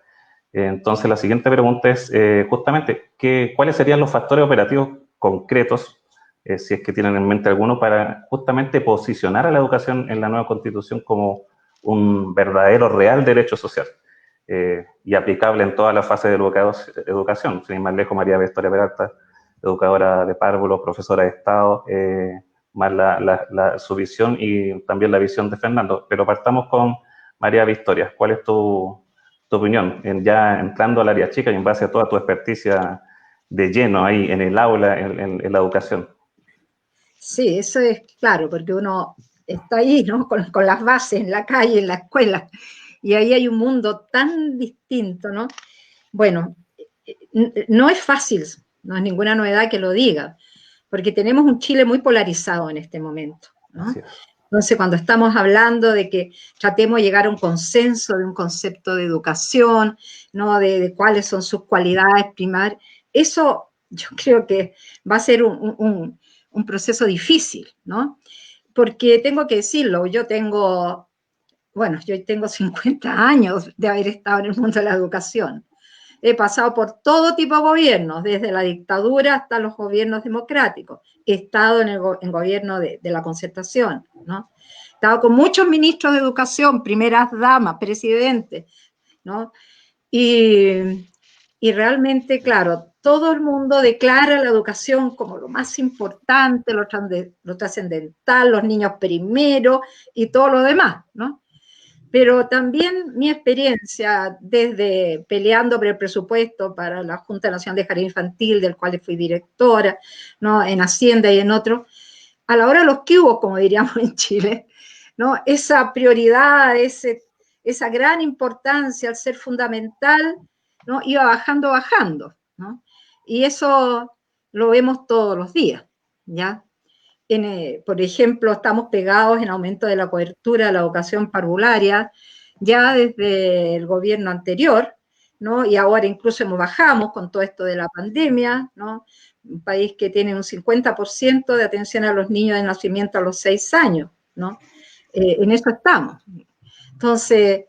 Entonces, la siguiente pregunta es justamente, ¿cuáles serían los factores operativos concretos, si es que tienen en mente alguno, para justamente posicionar a la educación en la nueva Constitución como un verdadero, real derecho social y aplicable en toda la fase de educación? Sin ir más lejos, María Victoria Peralta, educadora de párvulos, profesora de Estado, más su visión y también la visión de Fernando. Pero partamos con María Victoria. ¿Cuál es tu opinión? Ya entrando al área chica y en base a toda tu experticia de lleno ahí en el aula, en la educación. Sí, eso es claro, porque uno está ahí, ¿no? Con las bases en la calle, en la escuela, y ahí hay un mundo tan distinto, ¿no? Bueno, no es fácil, no es ninguna novedad que lo diga, porque tenemos un Chile muy polarizado en este momento, ¿no? Así es. Entonces, cuando estamos hablando de que tratemos de llegar a un consenso de un concepto de educación, ¿no? De cuáles son sus cualidades primarias, eso yo creo que va a ser un proceso difícil, ¿no? Porque tengo que decirlo, yo tengo 50 años de haber estado en el mundo de la educación. He pasado por todo tipo de gobiernos, desde la dictadura hasta los gobiernos democráticos. He estado en gobierno de la concertación, ¿no? He estado con muchos ministros de educación, primeras damas, presidentes, ¿no? Y realmente, claro, todo el mundo declara la educación como lo más importante, lo trascendental, los niños primero y todo lo demás, ¿no? Pero también mi experiencia desde peleando por el presupuesto para la Junta Nacional de Jardín Infantil, del cual fui directora, ¿no? En Hacienda y en otros, a la hora de los que hubo, como diríamos en Chile, ¿no? Esa prioridad, esa gran importancia al ser fundamental, ¿no? Iba bajando, ¿no? Y eso lo vemos todos los días, ¿ya? Por ejemplo, estamos pegados en aumento de la cobertura de la educación parvularia, ya desde el gobierno anterior, ¿no? Y ahora incluso bajamos con todo esto de la pandemia, ¿no? Un país que tiene un 50% de atención a los niños de nacimiento a los 6 años, ¿no? En eso estamos. Entonces,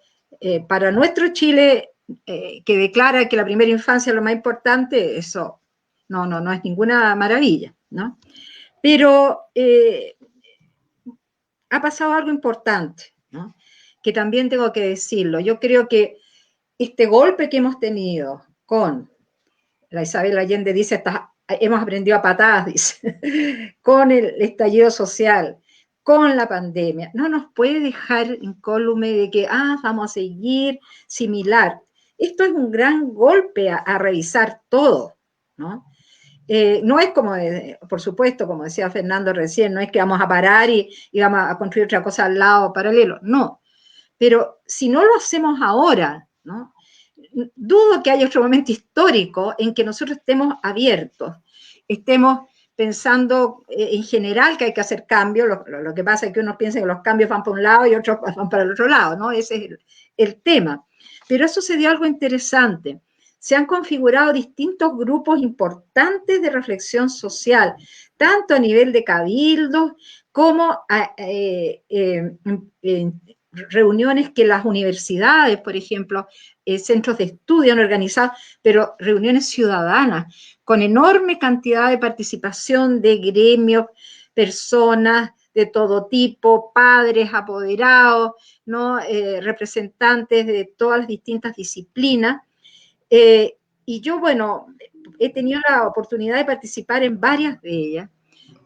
para nuestro Chile, que declara que la primera infancia es lo más importante, eso no es ninguna maravilla, ¿no? Pero ha pasado algo importante, ¿no? Que también tengo que decirlo. Yo creo que este golpe que hemos tenido con, la Isabel Allende dice, hemos aprendido a patadas, dice, con el estallido social, con la pandemia, no nos puede dejar incólume de que, vamos a seguir similar. Esto es un gran golpe a revisar todo, ¿no? No es como, por supuesto, como decía Fernando recién, no es que vamos a parar y vamos a construir otra cosa al lado paralelo, no. Pero si no lo hacemos ahora, ¿no? Dudo que haya otro momento histórico en que nosotros estemos abiertos, estemos pensando en general que hay que hacer cambios, lo que pasa es que unos piensan que los cambios van para un lado y otros van para el otro lado, ¿no? Ese es el tema. Pero ha sucedido algo interesante. Se han configurado distintos grupos importantes de reflexión social, tanto a nivel de cabildos como reuniones que las universidades, por ejemplo, centros de estudio han organizado, pero reuniones ciudadanas, con enorme cantidad de participación de gremios, personas de todo tipo, padres, apoderados, ¿no? Representantes de todas las distintas disciplinas. Y yo, bueno, he tenido la oportunidad de participar en varias de ellas,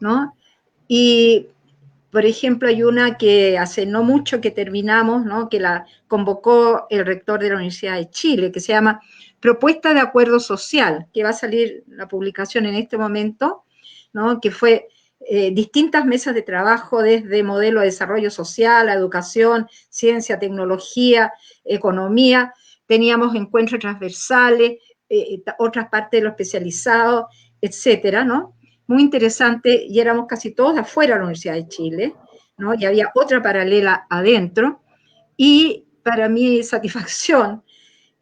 ¿no? Y, por ejemplo, hay una que hace no mucho que terminamos, ¿no? Que la convocó el rector de la Universidad de Chile, que se llama Propuesta de Acuerdo Social, que va a salir la publicación en este momento, ¿no? Que fue distintas mesas de trabajo desde modelo de desarrollo social, educación, ciencia, tecnología, economía. Teníamos encuentros transversales, otras partes de lo especializado, etcétera, ¿no? Muy interesante, y éramos casi todos afuera de la Universidad de Chile, ¿no? Y había otra paralela adentro, y para mi satisfacción,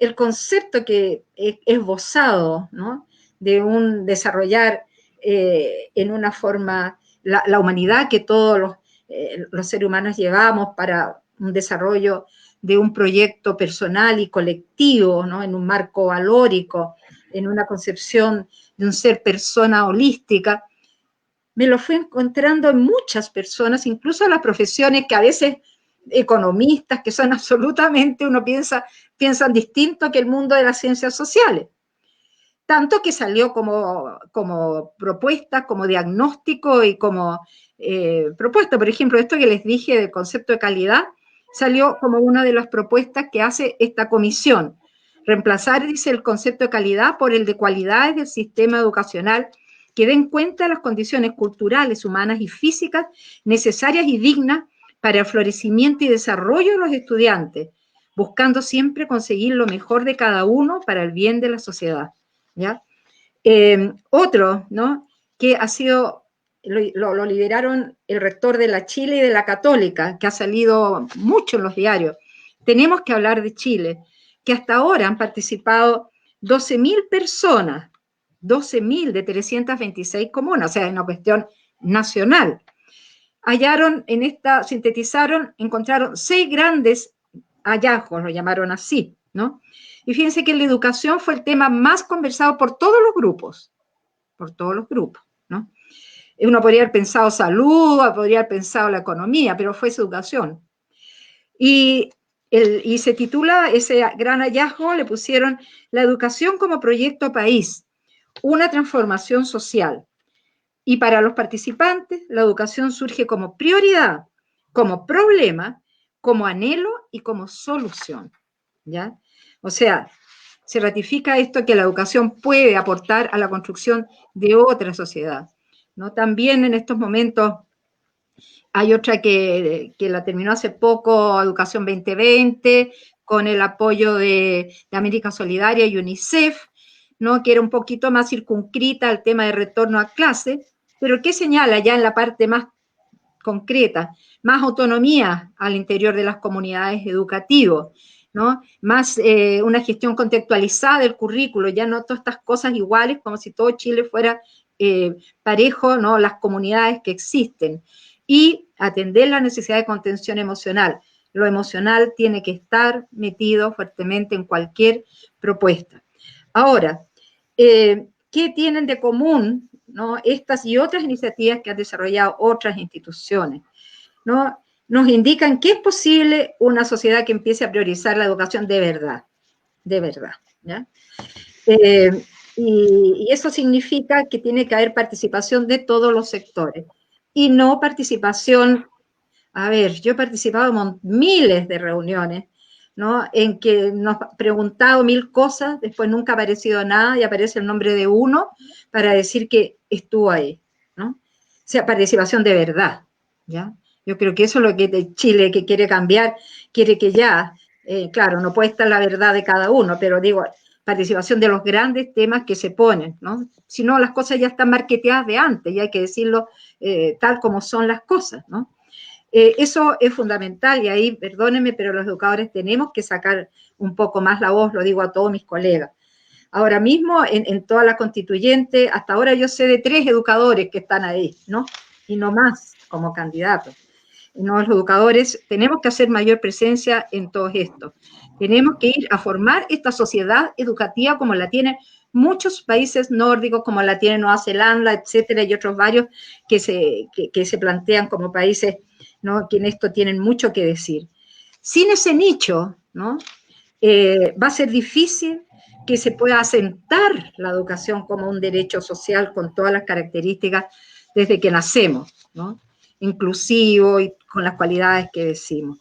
el concepto que he esbozado, ¿no? De un desarrollar en una forma la humanidad que todos los seres humanos llevamos para un desarrollo de un proyecto personal y colectivo, ¿no? En un marco valórico, en una concepción de un ser persona holística, me lo fui encontrando en muchas personas, incluso en las profesiones que a veces economistas, que son absolutamente, uno piensan distinto que el mundo de las ciencias sociales. Tanto que salió como propuesta, como diagnóstico y como propuesta. Por ejemplo, esto que les dije del concepto de calidad, salió como una de las propuestas que hace esta comisión. Reemplazar, dice, el concepto de calidad por el de cualidades del sistema educacional que den cuenta de las condiciones culturales, humanas y físicas necesarias y dignas para el florecimiento y desarrollo de los estudiantes, buscando siempre conseguir lo mejor de cada uno para el bien de la sociedad, ¿ya? Otro, ¿no?, que ha sido, lo lideraron el rector de la Chile y de la Católica, que ha salido mucho en los diarios. Tenemos que hablar de Chile, que hasta ahora han participado 12.000 personas, 12.000 de 326 comunas, o sea, es una cuestión nacional. Sintetizaron, encontraron 6 grandes hallazgos, lo llamaron así, ¿no? Y fíjense que la educación fue el tema más conversado por todos los grupos, ¿no? Uno podría haber pensado salud, podría haber pensado la economía, pero fue esa educación. Y se titula, ese gran hallazgo, le pusieron la educación como proyecto país, una transformación social. Y para los participantes, la educación surge como prioridad, como problema, como anhelo y como solución, ¿ya? O sea, se ratifica esto que la educación puede aportar a la construcción de otra sociedad, ¿no? También en estos momentos hay otra que la terminó hace poco, Educación 2020, con el apoyo de América Solidaria y UNICEF, ¿no?, que era un poquito más circunscrita al tema de retorno a clase, pero que señala ya en la parte más concreta, más autonomía al interior de las comunidades educativas, ¿no? Más una gestión contextualizada del currículo, ya no todas estas cosas iguales, como si todo Chile fuera parejo, ¿no?, las comunidades que existen, y atender la necesidad de contención emocional. Lo emocional tiene que estar metido fuertemente en cualquier propuesta. Ahora, ¿qué tienen de común, ¿no?, estas y otras iniciativas que han desarrollado otras instituciones, ¿no? Nos indican que es posible una sociedad que empiece a priorizar la educación de verdad, ¿ya? Y eso significa que tiene que haber participación de todos los sectores, y no participación, a ver, yo he participado en miles de reuniones, ¿no?, en que nos han preguntado 1000 cosas, después nunca ha aparecido nada y aparece el nombre de uno para decir que estuvo ahí, ¿no? O sea, participación de verdad, ¿ya? Yo creo que eso es lo que de Chile, que quiere cambiar, quiere que ya, claro, no puede estar la verdad de cada uno, pero digo, participación de los grandes temas que se ponen, ¿no? Si no, las cosas ya están marketeadas de antes y hay que decirlo tal como son las cosas, ¿no? Eso es fundamental y ahí, perdónenme, pero los educadores tenemos que sacar un poco más la voz, lo digo a todos mis colegas. Ahora mismo, en toda la constituyente, hasta ahora yo sé de 3 educadores que están ahí, ¿no? Y no más como candidatos. No, los educadores tenemos que hacer mayor presencia en todo esto. Tenemos que ir a formar esta sociedad educativa como la tienen muchos países nórdicos, como la tiene Nueva Zelanda, etcétera, y otros varios que se plantean como países, ¿no?, que en esto tienen mucho que decir. Sin ese nicho, ¿no?, va a ser difícil que se pueda asentar la educación como un derecho social con todas las características desde que nacemos, ¿no?, inclusivo y con las cualidades que decimos.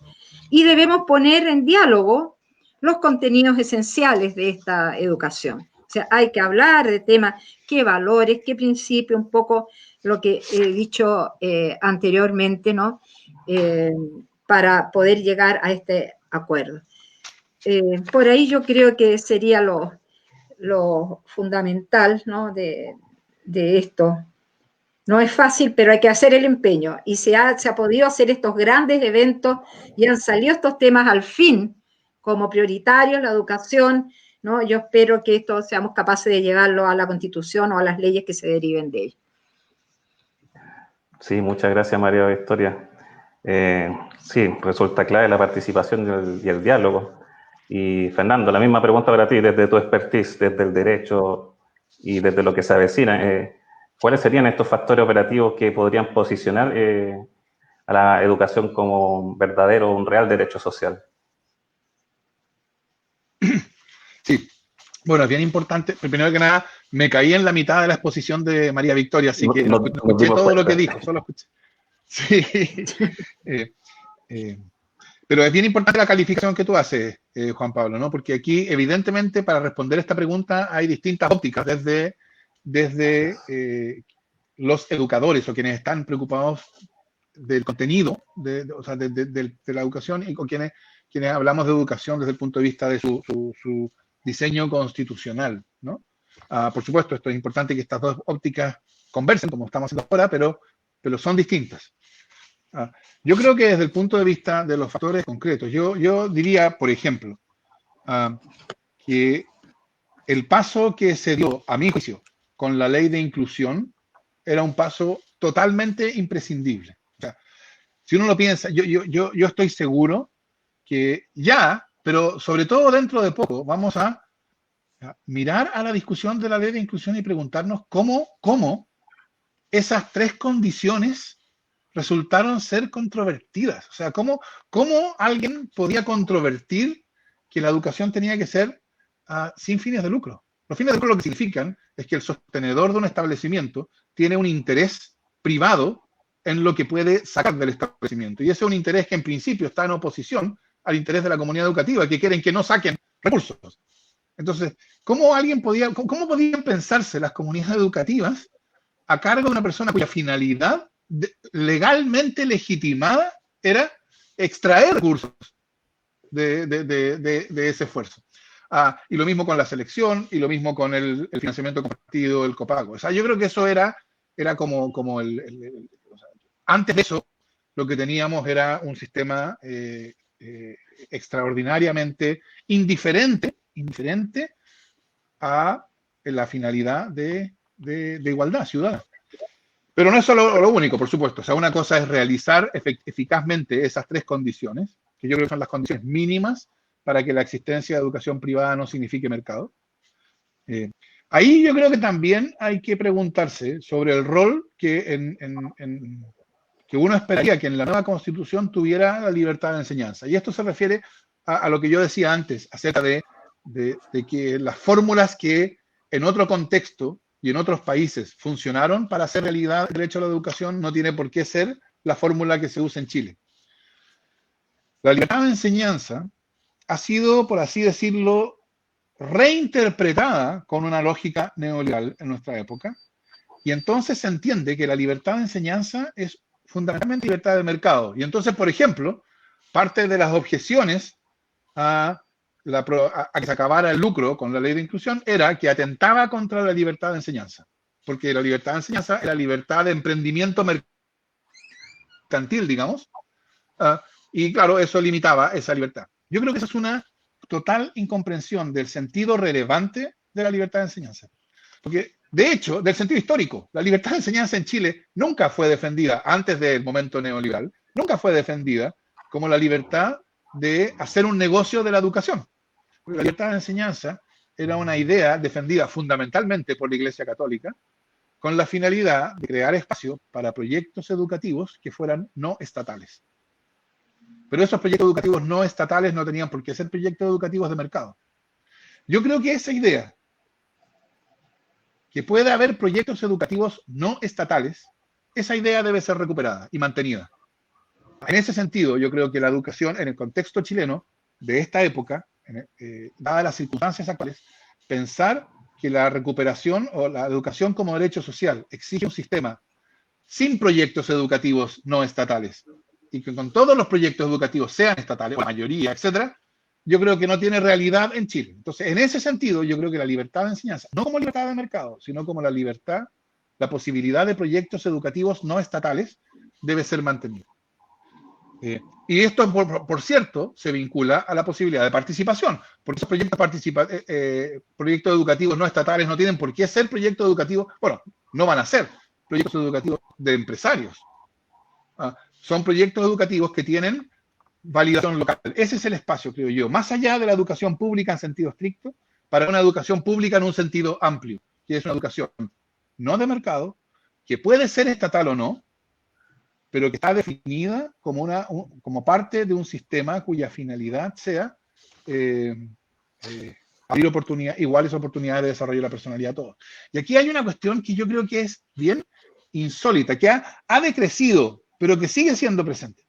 Y debemos poner en diálogo los contenidos esenciales de esta educación. O sea, hay que hablar de temas, qué valores, qué principios, un poco lo que he dicho anteriormente, ¿no?, para poder llegar a este acuerdo. Por ahí yo creo que sería lo fundamental, ¿no?, de esto. No es fácil, pero hay que hacer el empeño. Y se ha podido hacer estos grandes eventos y han salido estos temas al fin como prioritarios, la educación, ¿no? Yo espero que esto seamos capaces de llevarlo a la Constitución o a las leyes que se deriven de ello. Sí, muchas gracias, María Victoria. Sí, resulta clave la participación y el diálogo. Y Fernando, la misma pregunta para ti, desde tu expertise, desde el derecho y desde lo que se avecina. ¿Cuáles serían estos factores operativos que podrían posicionar a la educación como un verdadero, un real derecho social? Sí, bueno, es bien importante. Primero que nada, me caí en la mitad de la exposición de María Victoria, así que no escuché todo lo que dijo, solo escuché. Sí. Pero es bien importante la calificación que tú haces, Juan Pablo, ¿no? Porque aquí, evidentemente, para responder esta pregunta hay distintas ópticas, desde los educadores o quienes están preocupados del contenido, o sea, de la educación, y con quienes hablamos de educación desde el punto de vista de su diseño constitucional, ¿no? Por supuesto, esto es importante que estas dos ópticas conversen, como estamos haciendo ahora, pero son distintas. Yo creo que desde el punto de vista de los factores concretos, yo diría, por ejemplo, que el paso que se dio, a mi juicio, con la ley de inclusión, era un paso totalmente imprescindible. O sea, si uno lo piensa, yo estoy seguro que ya, pero sobre todo dentro de poco, vamos a mirar a la discusión de la ley de inclusión y preguntarnos cómo esas tres condiciones resultaron ser controvertidas. O sea, ¿cómo alguien podía controvertir que la educación tenía que ser sin fines de lucro? Los fines de lucro lo que significan es que el sostenedor de un establecimiento tiene un interés privado en lo que puede sacar del establecimiento. Y ese es un interés que en principio está en oposición al interés de la comunidad educativa, que quieren que no saquen recursos. Entonces, ¿cómo podían pensarse las comunidades educativas a cargo de una persona cuya finalidad legalmente legitimada era extraer recursos de ese esfuerzo? Y lo mismo con la selección, y lo mismo con el financiamiento compartido, el copago. O sea, yo creo que eso era como o sea, antes de eso, lo que teníamos era un sistema extraordinariamente indiferente a la finalidad de igualdad ciudadana. Pero no es solo lo único, por supuesto. O sea, una cosa es realizar eficazmente esas tres condiciones, que yo creo que son las condiciones mínimas para que la existencia de educación privada no signifique mercado. Ahí yo creo que también hay que preguntarse sobre el rol que uno esperaría que en la nueva Constitución tuviera la libertad de enseñanza. Y esto se refiere a lo que yo decía antes, acerca de que las fórmulas que en otro contexto y en otros países funcionaron para hacer realidad el derecho a la educación no tiene por qué ser la fórmula que se usa en Chile. La libertad de enseñanza ha sido, por así decirlo, reinterpretada con una lógica neoliberal en nuestra época, y entonces se entiende que la libertad de enseñanza es fundamentalmente libertad de mercado. Y entonces, por ejemplo, parte de las objeciones a que se acabara el lucro con la ley de inclusión era que atentaba contra la libertad de enseñanza, porque la libertad de enseñanza era libertad de emprendimiento mercantil, digamos, y claro, eso limitaba esa libertad. Yo creo que eso es una total incomprensión del sentido relevante de la libertad de enseñanza. Porque, de hecho, del sentido histórico, la libertad de enseñanza en Chile nunca fue defendida, antes del momento neoliberal, nunca fue defendida como la libertad de hacer un negocio de la educación. La libertad de enseñanza era una idea defendida fundamentalmente por la Iglesia Católica, con la finalidad de crear espacio para proyectos educativos que fueran no estatales. Pero esos proyectos educativos no estatales no tenían por qué ser proyectos educativos de mercado. Yo creo que esa idea, que puede haber proyectos educativos no estatales, esa idea debe ser recuperada y mantenida. En ese sentido, yo creo que la educación en el contexto chileno de esta época, dadas las circunstancias actuales, pensar que la recuperación o la educación como derecho social exige un sistema sin proyectos educativos no estatales, y que con todos los proyectos educativos sean estatales, o la mayoría, etcétera, yo creo que no tiene realidad en Chile. Entonces, en ese sentido, yo creo que la libertad de enseñanza, no como libertad de mercado, sino como la libertad, posibilidad de proyectos educativos no estatales, debe ser mantenida. Y esto, por cierto, se vincula a la posibilidad de participación, porque esos proyectos educativos no estatales no tienen por qué ser proyectos educativos, bueno, no van a ser proyectos educativos de empresarios. Son proyectos educativos que tienen validación local. Ese es el espacio, creo yo, más allá de la educación pública en sentido estricto, para una educación pública en un sentido amplio, que es una educación no de mercado, que puede ser estatal o no, pero que está definida como parte de un sistema cuya finalidad sea abrir iguales oportunidades de desarrollo de la personalidad a todos. Y aquí hay una cuestión que yo creo que es bien insólita, que ha decrecido, pero que sigue siendo presente.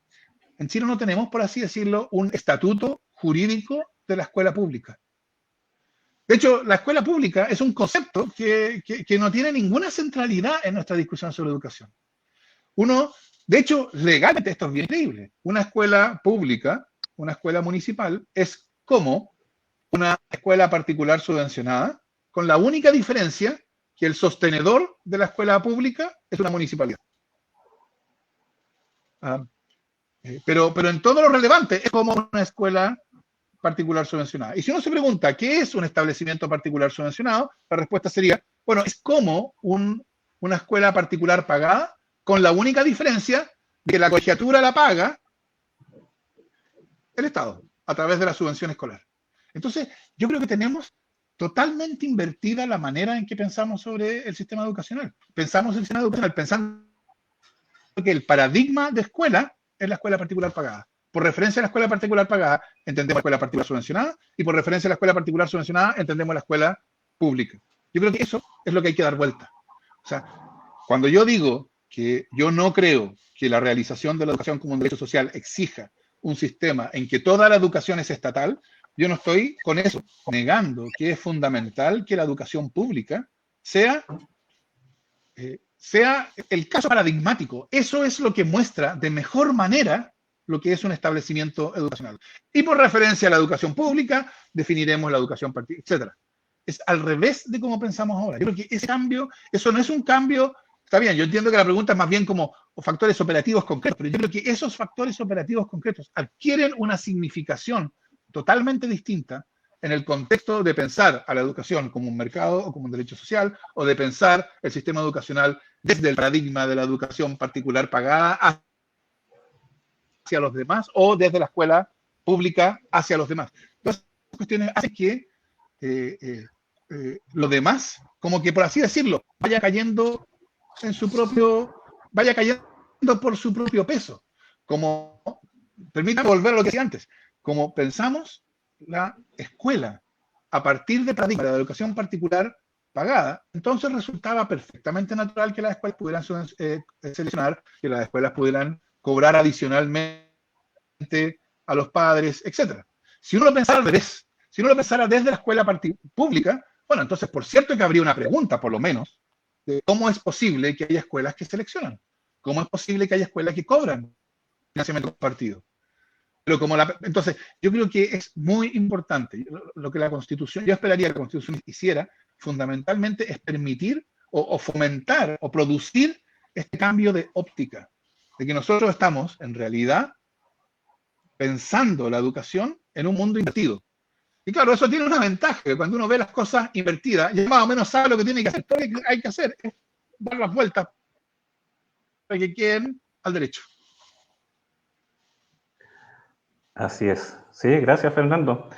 En Chile no tenemos, por así decirlo, un estatuto jurídico de la escuela pública. De hecho, la escuela pública es un concepto que no tiene ninguna centralidad en nuestra discusión sobre educación. De hecho, legalmente esto es bien increíble. Una escuela pública, una escuela municipal, es como una escuela particular subvencionada, con la única diferencia que el sostenedor de la escuela pública es una municipalidad. Pero en todo lo relevante es como una escuela particular subvencionada. Y si uno se pregunta qué es un establecimiento particular subvencionado, la respuesta sería, bueno, es como una escuela particular pagada, con la única diferencia de que la colegiatura la paga el Estado a través de la subvención escolar. Entonces, yo creo que tenemos totalmente invertida la manera en que pensamos sobre el sistema educacional. Pensamos el sistema educacional pensando que el paradigma de escuela es la escuela particular pagada. Por referencia a la escuela particular pagada, entendemos la escuela particular subvencionada, y por referencia a la escuela particular subvencionada, entendemos la escuela pública. Yo creo que eso es lo que hay que dar vuelta. O sea, cuando yo digo que yo no creo que la realización de la educación como un derecho social exija un sistema en que toda la educación es estatal, yo no estoy con eso negando que es fundamental que la educación pública sea el caso paradigmático. Eso es lo que muestra de mejor manera lo que es un establecimiento educacional. Y por referencia a la educación pública, definiremos la educación particular, etc. Es al revés de cómo pensamos ahora. Yo creo que ese cambio, eso no es un cambio, está bien, yo entiendo que la pregunta es más bien como factores operativos concretos, pero yo creo que esos factores operativos concretos adquieren una significación totalmente distinta en el contexto de pensar a la educación como un mercado o como un derecho social, o de pensar el sistema educacional desde el paradigma de la educación particular pagada hacia los demás, o desde la escuela pública hacia los demás. Todas esas cuestiones hacen que lo demás, como que por así decirlo, vaya cayendo por su propio peso. Como, permítame volver a lo que decía antes, como pensamos la escuela a partir de paradigma de la educación particular pagada, entonces resultaba perfectamente natural que las escuelas pudieran seleccionar, que las escuelas pudieran cobrar adicionalmente a los padres, etc. Si uno lo pensara al revés, si uno lo pensara desde la escuela pública, bueno, entonces por cierto que habría una pregunta, por lo menos, de cómo es posible que haya escuelas que seleccionan, cómo es posible que haya escuelas que cobran financiamiento compartido. Pero entonces, yo creo que es muy importante lo que la Constitución, yo esperaría que la Constitución hiciera, fundamentalmente es permitir o fomentar o producir este cambio de óptica, de que nosotros estamos en realidad pensando la educación en un mundo invertido. Y claro, eso tiene una ventaja, que cuando uno ve las cosas invertidas, ya más o menos sabe lo que tiene que hacer. Todo lo que hay que hacer es dar las vueltas para que queden al derecho. Así es. Sí, gracias, Fernando.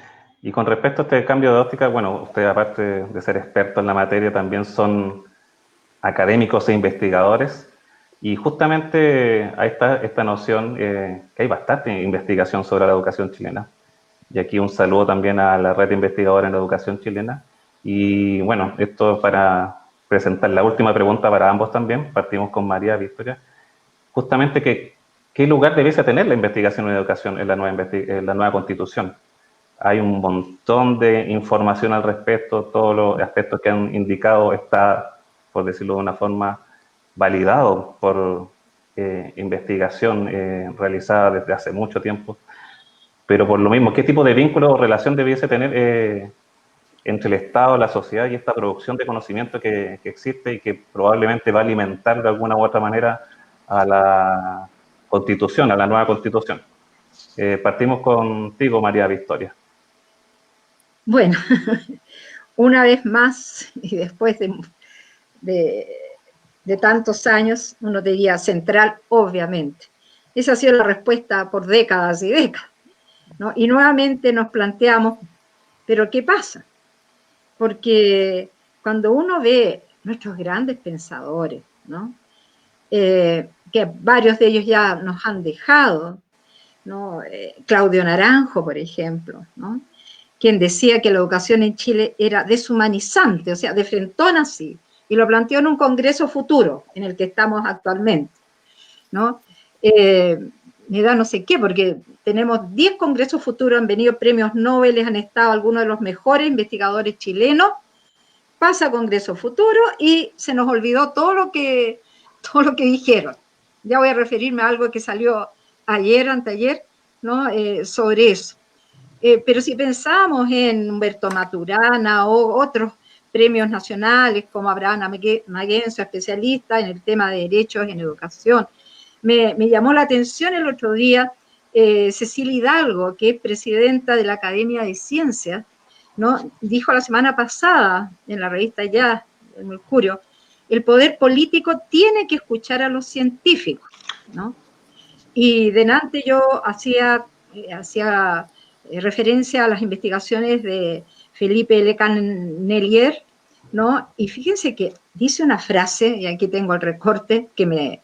Y con respecto a este cambio de óptica, bueno, ustedes aparte de ser expertos en la materia, también son académicos e investigadores. Y justamente ahí está esta noción que hay bastante investigación sobre la educación chilena. Y aquí un saludo también a la red investigadora en la educación chilena. Y bueno, esto para presentar la última pregunta para ambos también. Partimos con María Victoria. Justamente, ¿qué lugar debiese tener la investigación en educación en la nueva Constitución? Hay un montón de información al respecto, todos los aspectos que han indicado está, por decirlo de una forma, validado por investigación realizada desde hace mucho tiempo. Pero por lo mismo, ¿qué tipo de vínculo o relación debiese tener entre el Estado, la sociedad y esta producción de conocimiento que existe y que probablemente va a alimentar de alguna u otra manera a la Constitución, a la nueva Constitución? Partimos contigo, María Victoria. Bueno, una vez más, y después de tantos años, uno diría central, obviamente. Esa ha sido la respuesta por décadas y décadas, ¿no? Y nuevamente nos planteamos, ¿pero qué pasa? Porque cuando uno ve nuestros grandes pensadores, ¿no? Que varios de ellos ya nos han dejado, ¿no? Claudio Naranjo, por ejemplo, ¿no? Quien decía que la educación en Chile era deshumanizante, o sea, de frentón así, y lo planteó en un congreso futuro, en el que estamos actualmente, ¿no? me da no sé qué, porque tenemos 10 congresos futuros, han venido premios Nobel, han estado algunos de los mejores investigadores chilenos, pasa Congreso Futuro y se nos olvidó todo lo que dijeron. Ya voy a referirme a algo que salió ayer, anteayer, ¿no? Sobre eso. Pero si pensamos en Humberto Maturana o otros premios nacionales como Abraham Maguenzo, especialista en el tema de derechos en educación, me llamó la atención el otro día Cecilia Hidalgo, que es presidenta de la Academia de Ciencias, ¿no? Dijo la semana pasada en la revista Ya, el Mercurio, el poder político tiene que escuchar a los científicos, ¿no? Y delante yo hacía referencia a las investigaciones de Felipe Le Cannelier, ¿no? Y fíjense que dice una frase, y aquí tengo el recorte, que me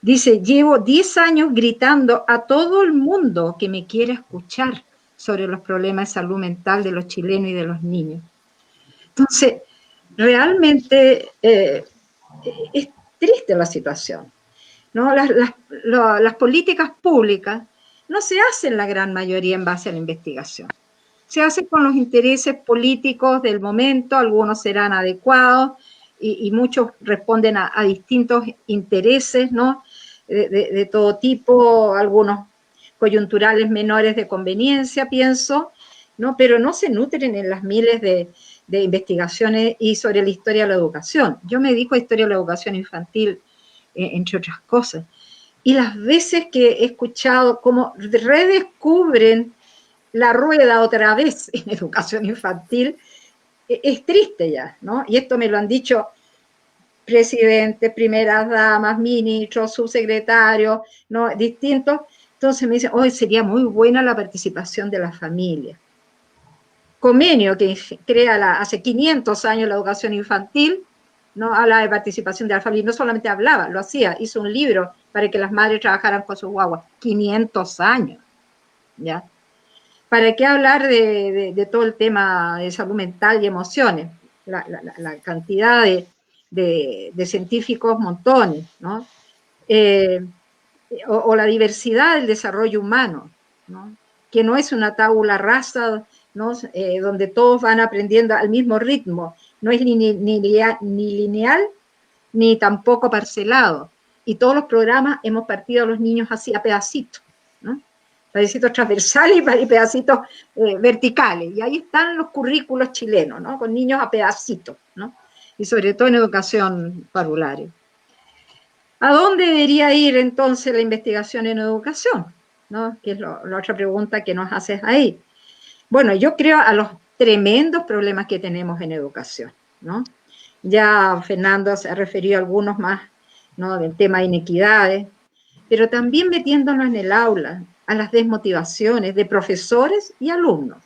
dice: llevo 10 años gritando a todo el mundo que me quiera escuchar sobre los problemas de salud mental de los chilenos y de los niños. Entonces, realmente es triste la situación, ¿no? Las políticas públicas no se hacen la gran mayoría en base a la investigación. Se hacen con los intereses políticos del momento, algunos serán adecuados y muchos responden a distintos intereses, ¿no? De todo tipo, algunos coyunturales menores de conveniencia, pienso, ¿no? Pero no se nutren en las miles de investigaciones y sobre la historia de la educación. Yo me dedico a historia de la educación infantil, entre otras cosas. Y las veces que he escuchado cómo redescubren la rueda otra vez en educación infantil, es triste ya, ¿no? Y esto me lo han dicho presidentes, primeras damas, ministros, subsecretarios, ¿no? Distintos. Entonces me dicen, hoy sería muy buena la participación de la familia. Convenio que crea hace 500 años la educación infantil, ¿no? Habla de participación de la familia, no solamente hablaba, lo hacía, hizo un libro para que las madres trabajaran con sus guaguas, 500 años, ¿ya? ¿Para qué hablar de todo el tema de salud mental y emociones? La cantidad de científicos, montones, ¿no? O la diversidad del desarrollo humano, ¿no? Que no es una tabula rasa, ¿no? Donde todos van aprendiendo al mismo ritmo, no es ni lineal, ni tampoco parcelado. Y todos los programas hemos partido a los niños así a pedacitos, ¿no? Pedacitos transversales y pedacitos verticales. Y ahí están los currículos chilenos, ¿no? Con niños a pedacitos, ¿no? Y sobre todo en educación parvularia. ¿A dónde debería ir entonces la investigación en educación? ¿No? Que es la otra pregunta que nos haces ahí. Bueno, yo creo a los tremendos problemas que tenemos en educación, ¿no? Ya Fernando se ha referido a algunos más, ¿no? Del tema de inequidades, pero también metiéndonos en el aula, a las desmotivaciones de profesores y alumnos,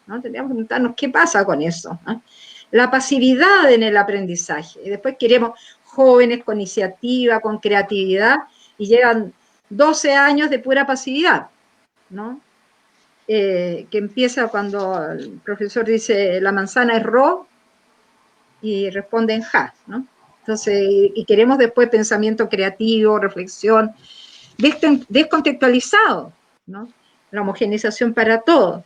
¿no? Tenemos que preguntarnos qué pasa con eso, ¿no? La pasividad en el aprendizaje. Y después queremos jóvenes con iniciativa, con creatividad, y llevan 12 años de pura pasividad, ¿no? Que empieza cuando el profesor dice la manzana es ro y responden ja, ¿no? Entonces, y queremos después pensamiento creativo, reflexión, descontextualizado, ¿no? La homogeneización para todos,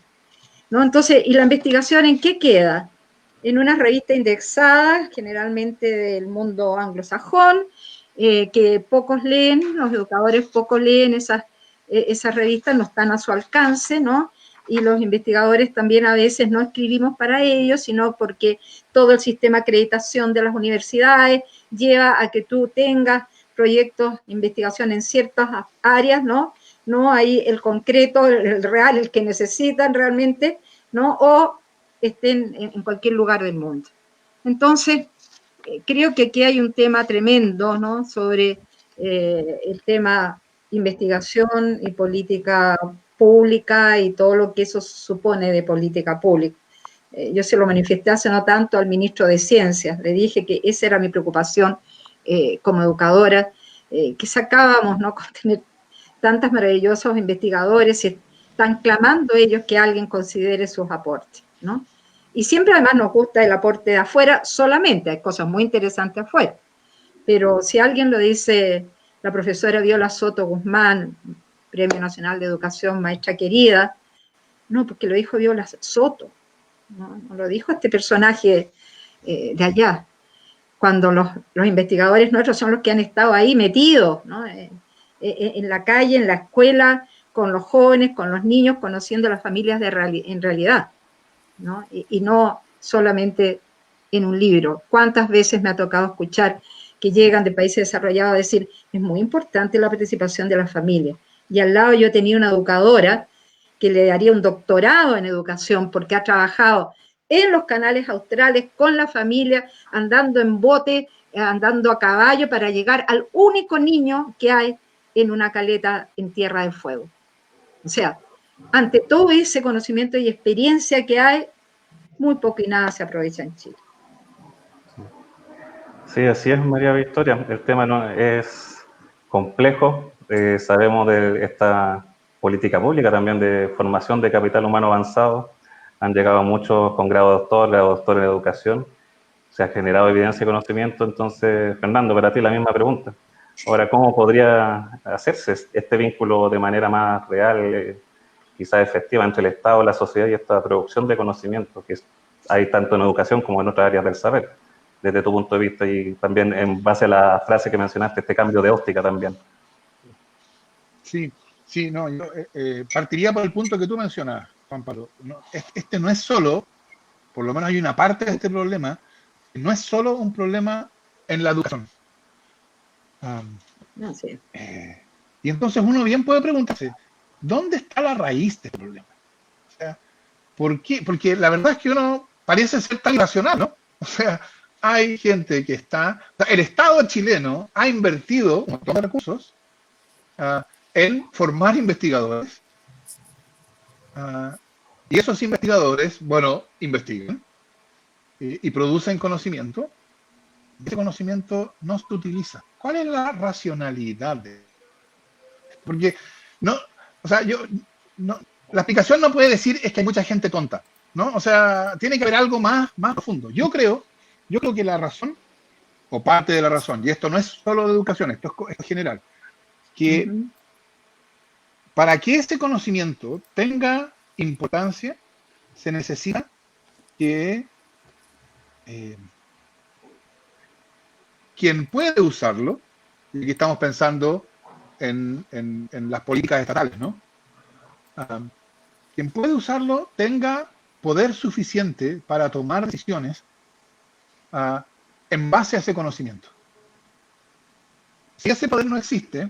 ¿no? Entonces, ¿y la investigación en qué queda? En una revista indexada, generalmente del mundo anglosajón, que pocos leen, los educadores pocos leen esas revistas, no están a su alcance, ¿no? Y los investigadores también a veces no escribimos para ellos, sino porque todo el sistema de acreditación de las universidades lleva a que tú tengas proyectos de investigación en ciertas áreas, ¿no? No hay el concreto, el real, el que necesitan realmente, ¿no? O estén en cualquier lugar del mundo. Entonces, creo que aquí hay un tema tremendo, ¿no? Sobre el tema investigación y política pública y todo lo que eso supone de política pública. Yo se lo manifesté hace no tanto al ministro de Ciencias, le dije que esa era mi preocupación como educadora, que sacábamos, ¿no? Con tener tantos maravillosos investigadores, y están clamando ellos que alguien considere sus aportes, ¿no? Y siempre además nos gusta el aporte de afuera solamente, hay cosas muy interesantes afuera, pero si alguien lo dice la profesora Viola Soto Guzmán, Premio Nacional de Educación, maestra querida. No, porque lo dijo Viola Soto, no lo dijo este personaje de allá, cuando los investigadores nuestros son los que han estado ahí metidos, ¿no? En la calle, en la escuela, con los jóvenes, con los niños, conociendo a las familias en realidad, ¿no? Y no solamente en un libro. ¿Cuántas veces me ha tocado escuchar que llegan de países desarrollados a decir, es muy importante la participación de las familias? Y al lado yo tenía una educadora que le daría un doctorado en educación porque ha trabajado en los canales australes con la familia, andando en bote, andando a caballo para llegar al único niño que hay en una caleta en Tierra del Fuego. O sea, ante todo ese conocimiento y experiencia que hay, muy poco y nada se aprovecha en Chile. Sí, así es, María Victoria. El tema no es complejo. Sabemos de esta política pública también de formación de capital humano avanzado. Han llegado muchos con grado doctor en educación. Se ha generado evidencia y conocimiento. Entonces, Fernando, para ti la misma pregunta. Ahora, ¿cómo podría hacerse este vínculo de manera más real, quizás efectiva, entre el Estado, la sociedad y esta producción de conocimiento que hay tanto en educación como en otras áreas del saber, desde tu punto de vista y también en base a la frase que mencionaste, este cambio de óptica también? Sí, sí, no, yo partiría por el punto que tú mencionas, Juan Pablo. No, este no es solo, por lo menos hay una parte de este problema, no es solo un problema en la educación. No, sí. Y entonces uno bien puede preguntarse, ¿dónde está la raíz de este problema? O sea, ¿por qué? Porque la verdad es que uno parece ser tan irracional, ¿no? O sea, hay gente que está... O sea, el Estado chileno ha invertido un montón de recursos en formar investigadores. Y esos investigadores, bueno, investigan y producen conocimiento. Y ese conocimiento no se utiliza. ¿Cuál es la racionalidad de esto? Porque no, o sea, la explicación no puede decir es que hay mucha gente tonta, ¿no? O sea, tiene que haber algo más profundo. Yo creo que la razón, o parte de la razón, y esto no es solo de educación, esto es general, que para que este conocimiento tenga importancia, se necesita que quien puede usarlo, y aquí estamos pensando en las políticas estatales, ¿no? Quien puede usarlo tenga poder suficiente para tomar decisiones en base a ese conocimiento. Si ese poder no existe,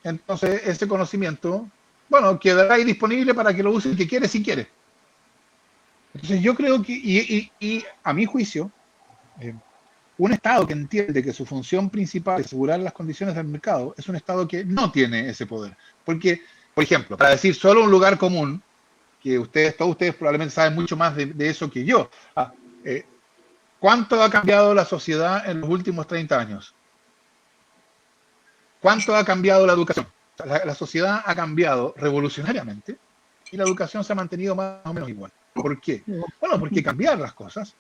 entonces ese conocimiento, bueno, quedará ahí disponible para que lo use el que quiere si quiere. Entonces yo creo que, y a mi juicio, un Estado que entiende que su función principal es asegurar las condiciones del mercado es un Estado que no tiene ese poder. Porque, por ejemplo, para decir solo un lugar común, que todos ustedes probablemente saben mucho más de eso que yo. ¿Cuánto ha cambiado la sociedad en los últimos 30 años? ¿Cuánto ha cambiado la educación? La sociedad ha cambiado revolucionariamente y la educación se ha mantenido más o menos igual. ¿Por qué? Bueno, porque cambiar las cosas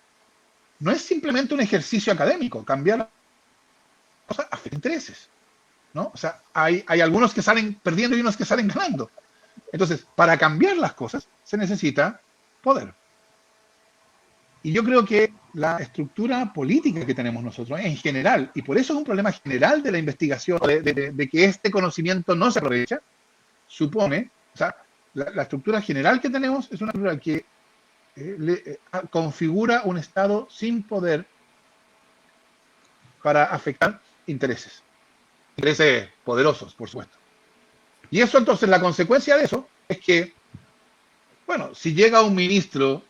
no es simplemente un ejercicio académico. Cambiar las cosas afecta intereses, ¿no? O sea, hay algunos que salen perdiendo y unos que salen ganando. Entonces, para cambiar las cosas se necesita poder. Y yo creo que la estructura política que tenemos nosotros en general, y por eso es un problema general de la investigación, de que este conocimiento no se aprovecha, supone, o sea, la estructura general que tenemos es una estructura que configura un Estado sin poder para afectar intereses poderosos, por supuesto. Y eso entonces, la consecuencia de eso es que, bueno, si llega un ministro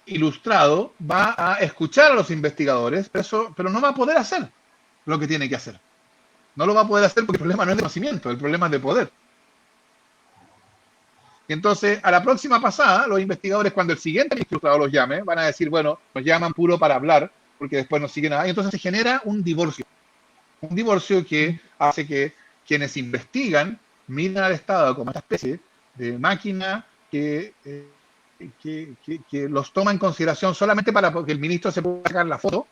ilustrado, va a escuchar a los investigadores, pero no va a poder hacer lo que tiene que hacer. No lo va a poder hacer porque el problema no es de conocimiento, el problema es de poder. Y entonces, a la próxima pasada, los investigadores, cuando el siguiente ilustrado los llame, van a decir, bueno, nos llaman puro para hablar, porque después no siguen nada. Y entonces se genera un divorcio. Un divorcio que hace que quienes investigan miran al Estado como esta especie de máquina que los toma en consideración solamente para que el ministro se pueda sacar la foto,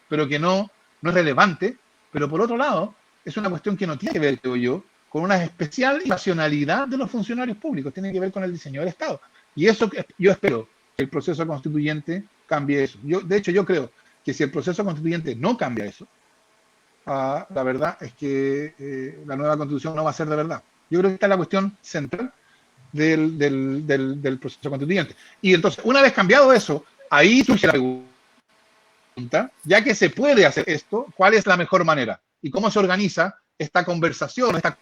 pero que no es relevante. Pero por otro lado, es una cuestión que no tiene que ver, creo yo, con una especial racionalidad de los funcionarios públicos, tiene que ver con el diseño del Estado. Y eso yo espero que el proceso constituyente cambie eso. De hecho, yo creo que si el proceso constituyente no cambia eso, la verdad es que la nueva constitución no va a ser de verdad. Yo creo que esta es la cuestión central del proceso constituyente. Y entonces, una vez cambiado eso, ahí surge la pregunta, ya que se puede hacer esto, ¿cuál es la mejor manera? ¿Y cómo se organiza esta conversación, esta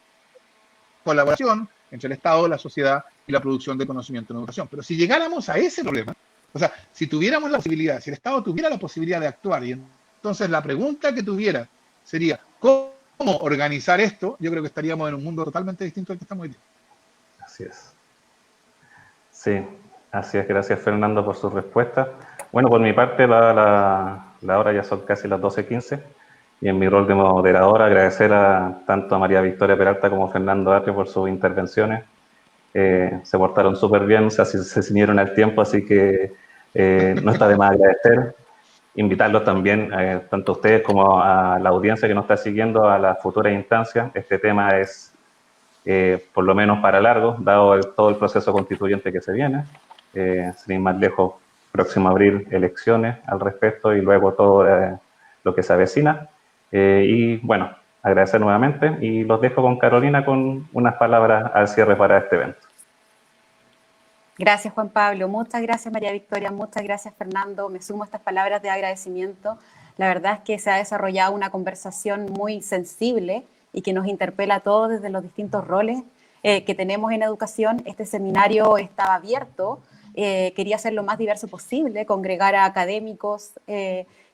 colaboración entre el Estado, la sociedad y la producción de conocimiento en educación? Pero si llegáramos a ese problema, o sea, si tuviéramos la posibilidad, si el Estado tuviera la posibilidad de actuar, y entonces la pregunta que tuviera sería, ¿cómo organizar esto? Yo creo que estaríamos en un mundo totalmente distinto al que estamos hoy día. Así es. Sí, así es. Gracias, Fernando, por su respuesta. Bueno, por mi parte, la hora ya son casi las 12:15, y en mi rol de moderador agradecer tanto a María Victoria Peralta como a Fernando Atrio por sus intervenciones. Se portaron súper bien, se ciñeron al tiempo, así que no está de más agradecer. Invitarlos también, tanto a ustedes como a la audiencia que nos está siguiendo, a las futuras instancias. Este tema es, por lo menos para largo, dado todo el proceso constituyente que se viene. Sin ir más lejos, próximo abril, elecciones al respecto, y luego todo lo que se avecina. Y bueno, agradecer nuevamente, y los dejo con Carolina con unas palabras al cierre para este evento. Gracias, Juan Pablo. Muchas gracias, María Victoria. Muchas gracias, Fernando. Me sumo a estas palabras de agradecimiento. La verdad es que se ha desarrollado una conversación muy sensible y que nos interpela a todos desde los distintos roles que tenemos en educación. Este seminario estaba abierto. Quería ser lo más diverso posible, congregar a académicos,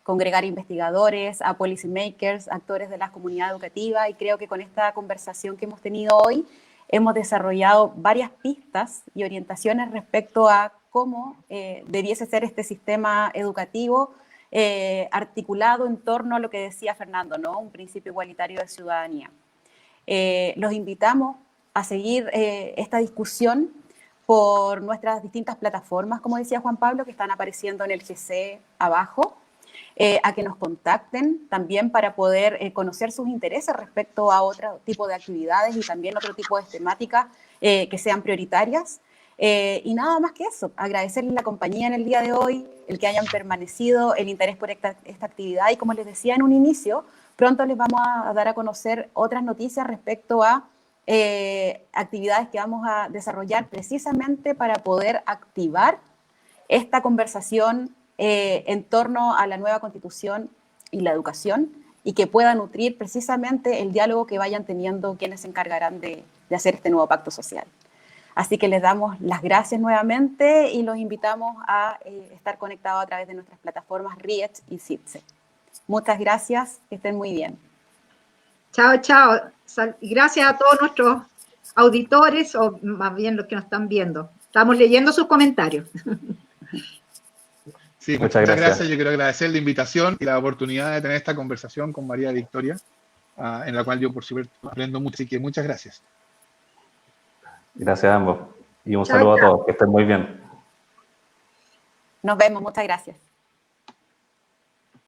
congregar a investigadores, a policy makers, actores de la comunidad educativa, y creo que con esta conversación que hemos tenido hoy hemos desarrollado varias pistas y orientaciones respecto a cómo debiese ser este sistema educativo articulado en torno a lo que decía Fernando, ¿no? Un principio igualitario de ciudadanía. Los invitamos a seguir esta discusión por nuestras distintas plataformas, como decía Juan Pablo, que están apareciendo en el GC abajo, a que nos contacten también para poder conocer sus intereses respecto a otro tipo de actividades y también otro tipo de temáticas que sean prioritarias. Y nada más que eso, agradecerles la compañía en el día de hoy, el que hayan permanecido, el interés por esta actividad, y como les decía en un inicio, pronto les vamos a dar a conocer otras noticias respecto a actividades que vamos a desarrollar precisamente para poder activar esta conversación en torno a la nueva Constitución y la educación, y que pueda nutrir precisamente el diálogo que vayan teniendo quienes se encargarán de hacer este nuevo pacto social. Así que les damos las gracias nuevamente y los invitamos a estar conectados a través de nuestras plataformas RIET y CITSE. Muchas gracias, que estén muy bien. Chao, chao. Gracias a todos nuestros auditores, o más bien los que nos están viendo. Estamos leyendo sus comentarios. Sí, muchas gracias. Yo quiero agradecer la invitación y la oportunidad de tener esta conversación con María Victoria, en la cual yo, por supuesto, aprendo mucho. Así que muchas gracias. Gracias a ambos. Y un saludo a todos. Que estén muy bien. Nos vemos. Muchas gracias.